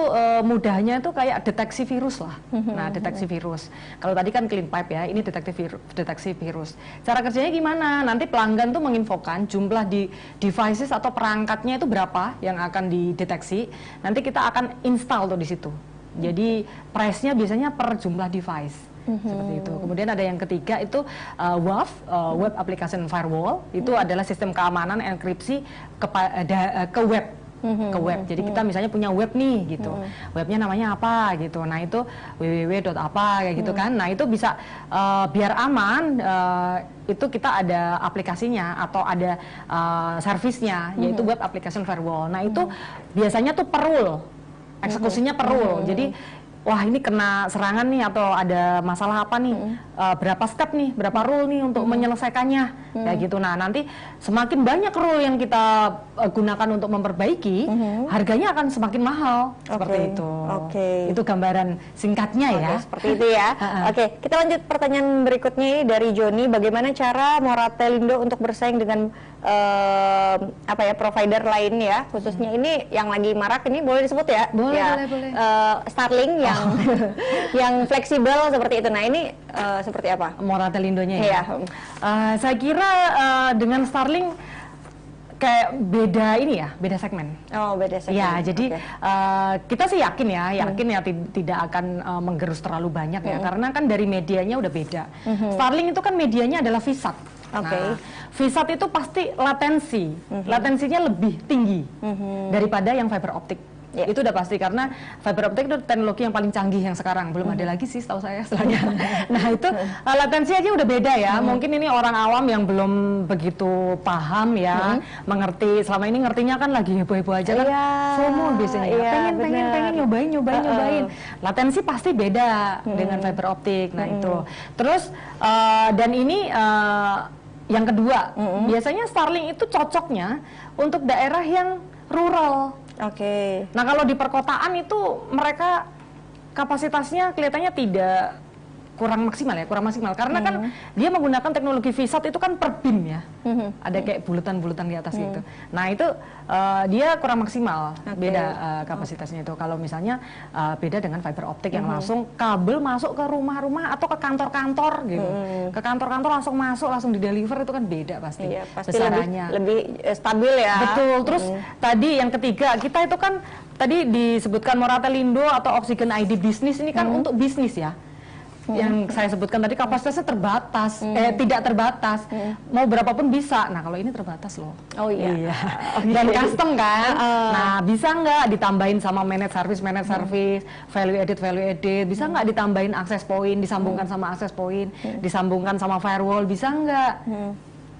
mudahnya itu kayak deteksi virus lah. Nah, deteksi virus. Kalau tadi kan clean pipe ya, ini deteksi virus. Cara kerjanya gimana? Nanti pelanggan tuh menginfokan jumlah di devices atau perangkatnya itu berapa yang akan dideteksi. Nanti kita akan install tuh di situ. Jadi price-nya biasanya per jumlah device. Seperti itu. Kemudian ada yang ketiga itu WAF, Web Application Firewall. Itu adalah sistem keamanan enkripsi ke web. Ke web. Jadi kita misalnya punya web nih gitu. Webnya namanya apa gitu. Nah, itu www.apa kayak gitu kan. Nah, itu bisa biar aman itu kita ada aplikasinya atau ada servisnya yaitu Web Application Firewall. Nah, itu biasanya tuh per rule. Eksekusinya per rule. Jadi wah ini kena serangan nih atau ada masalah apa nih, berapa step nih, berapa rule nih untuk menyelesaikannya, kayak gitu. Nah, nanti semakin banyak rule yang kita gunakan untuk memperbaiki, harganya akan semakin mahal, seperti itu. Itu gambaran singkatnya ya. Seperti itu ya. Kita lanjut pertanyaan berikutnya dari Joni. Bagaimana cara Moratelindo untuk bersaing dengan provider lain ya, khususnya ini yang lagi marak ini, boleh disebut ya? Boleh. Starlink yang fleksibel seperti itu. Nah, ini seperti apa Moratelindo-nya ya? Saya kira dengan Starlink kayak beda segmen. Beda segmen. Ya, jadi kita sih yakin ya tidak akan menggerus terlalu banyak ya, karena kan dari medianya udah beda. Starlink itu kan medianya adalah VSAT. Nah, VSAT itu pasti latensinya lebih tinggi daripada yang fiber optik. Itu udah pasti karena fiber optik itu teknologi yang paling canggih yang sekarang. Belum ada lagi sih setahu saya setelahnya. Nah itu latensi aja udah beda ya. Mungkin ini orang awam yang belum begitu paham ya, mengerti. Selama ini ngertinya kan lagi heboh-heboh aja kan. FOMO biasanya. Pengen nyobain. Latensi pasti beda dengan fiber optik. Nah itu. Terus dan ini yang kedua, biasanya Starlink itu cocoknya untuk daerah yang rural. Nah kalau di perkotaan itu mereka kapasitasnya kelihatannya kurang maksimal karena kan dia menggunakan teknologi VSAT itu kan per beam ya, ada kayak bulatan-bulatan di atas gitu. Nah itu dia kurang maksimal, beda kapasitasnya itu. Kalau misalnya beda dengan fiber optik yang langsung kabel masuk ke rumah-rumah atau ke kantor-kantor gitu, ke kantor-kantor langsung masuk langsung di deliver, itu kan beda pasti, pasti besarannya lebih stabil ya. Betul. Terus tadi yang ketiga, kita itu kan tadi disebutkan Moratelindo atau Oxygen ID Business ini kan untuk bisnis ya. Yang saya sebutkan tadi kapasitasnya terbatas, tidak terbatas, mau berapapun bisa. Nah kalau ini terbatas loh. Dan custom kan. Nah bisa nggak ditambahin sama managed service, value added, bisa nggak ditambahin access point, disambungkan sama access point, disambungkan sama firewall, bisa nggak?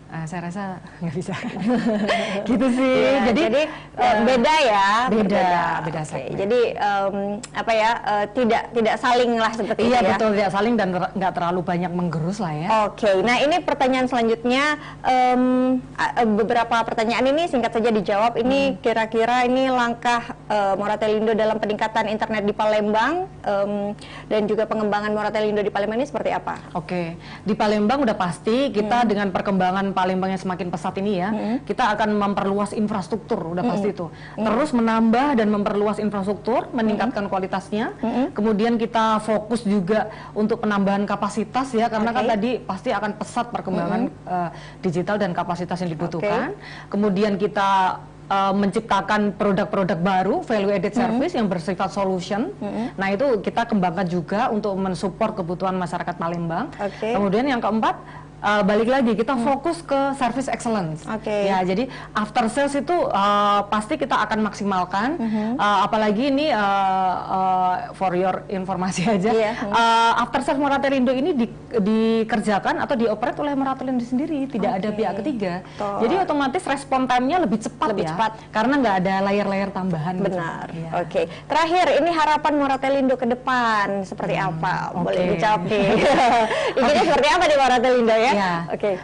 Saya rasa nggak bisa. Gitu sih. Ya, jadi beda ya. Beda segmen. Jadi apa ya, tidak saling lah seperti itu ya. Iya betul, tidak saling dan nggak terlalu banyak menggerus lah ya. Nah ini pertanyaan selanjutnya, beberapa pertanyaan ini singkat saja dijawab. Ini kira-kira ini langkah Moratelindo dalam peningkatan internet di Palembang dan juga pengembangan Moratelindo di Palembang ini seperti apa? Di Palembang udah pasti kita dengan perkembangan Palembang yang semakin pesat ini ya, kita akan memperluas infrastruktur, udah pasti itu. Terus menambah dan memperluas infrastruktur, meningkatkan kualitasnya. Kemudian kita fokus juga untuk penambahan kapasitas ya, karena kan tadi pasti akan pesat perkembangan digital dan kapasitas yang dibutuhkan. Kemudian kita menciptakan produk-produk baru, value added service yang bersifat solution. Nah itu kita kembangkan juga untuk mensupport kebutuhan masyarakat Palembang. Kemudian yang keempat, balik lagi kita fokus ke service excellence. Ya, jadi after sales itu pasti kita akan maksimalkan. Apalagi ini for your informasi aja, after sales Moratelindo ini dikerjakan atau dioperate oleh Moratelindo sendiri, tidak ada pihak ketiga. Jadi otomatis respon time-nya lebih cepat, karena nggak ada layer-layer tambahan. Benar. Terakhir, ini harapan Moratelindo ke depan seperti apa? Boleh dijawab nih. Ini seperti apa di Moratelindo ya?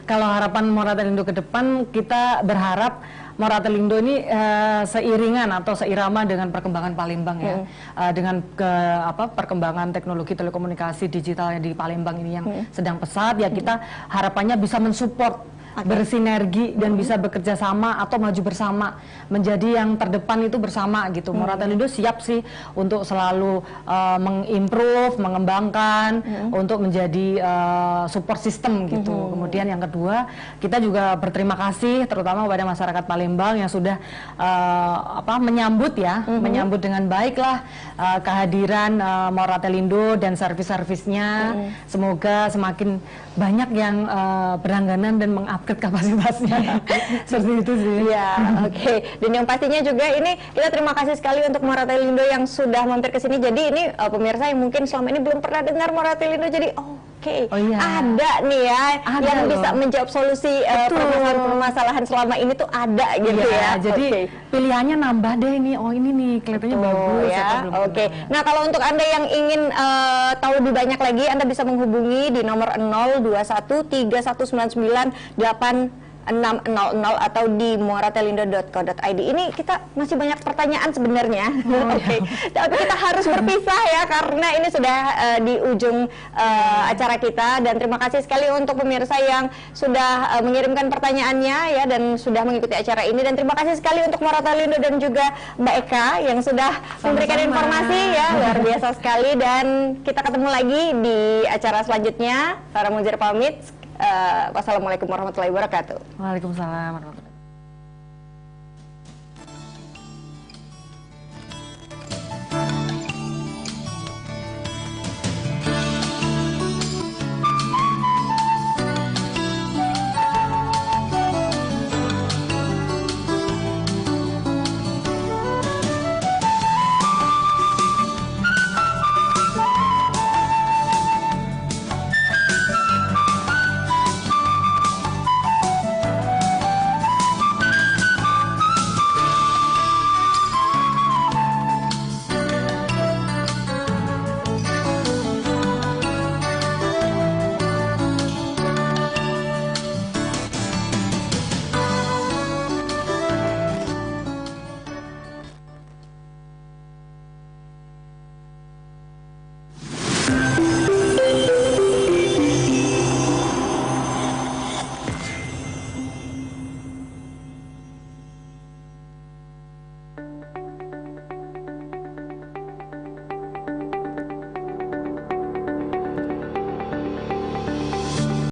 Kalau harapan Moratelindo ke depan, kita berharap Moratelindo ini seiringan atau seirama dengan perkembangan Palembang ya, dengan perkembangan teknologi telekomunikasi digital yang di Palembang ini yang sedang pesat ya, kita harapannya bisa mensupport, bersinergi dan bisa bekerja sama atau maju bersama, menjadi yang terdepan itu bersama gitu. Moratelindo siap sih untuk selalu mengimprove, mengembangkan untuk menjadi support system gitu. Kemudian yang kedua, kita juga berterima kasih terutama kepada masyarakat Palembang yang sudah menyambut ya, menyambut dengan baik lah kehadiran Moratelindo dan servis-servisnya. Semoga semakin banyak yang berlangganan dan mengupgrade kapasitasnya. Seperti itu sih. Dan yang pastinya juga ini kita terima kasih sekali untuk Moratelindo yang sudah mampir ke sini. Jadi ini pemirsa yang mungkin selama ini belum pernah dengar Moratelindo, jadi ada nih ya yang bisa menjawab solusi permasalahan selama ini tuh ada gitu ya. Jadi pilihannya nambah deh ini. Ini nih kelihatannya bagus ya. Nah kalau untuk Anda yang ingin tahu lebih banyak lagi, Anda bisa menghubungi di nomor 02131998600 atau di moratelindo.co.id. Ini kita masih banyak pertanyaan sebenarnya. Tapi kita harus berpisah ya, karena ini sudah di ujung acara kita. Dan terima kasih sekali untuk pemirsa yang sudah mengirimkan pertanyaannya ya, dan sudah mengikuti acara ini. Dan terima kasih sekali untuk Moratelindo dan juga Mbak Eka yang sudah memberikan informasi ya, luar biasa sekali. Dan kita ketemu lagi di acara selanjutnya. Sarah Munzir pamit. Wassalamualaikum warahmatullahi wabarakatuh. Waalaikumsalam warahmatullahi wabarakatuh.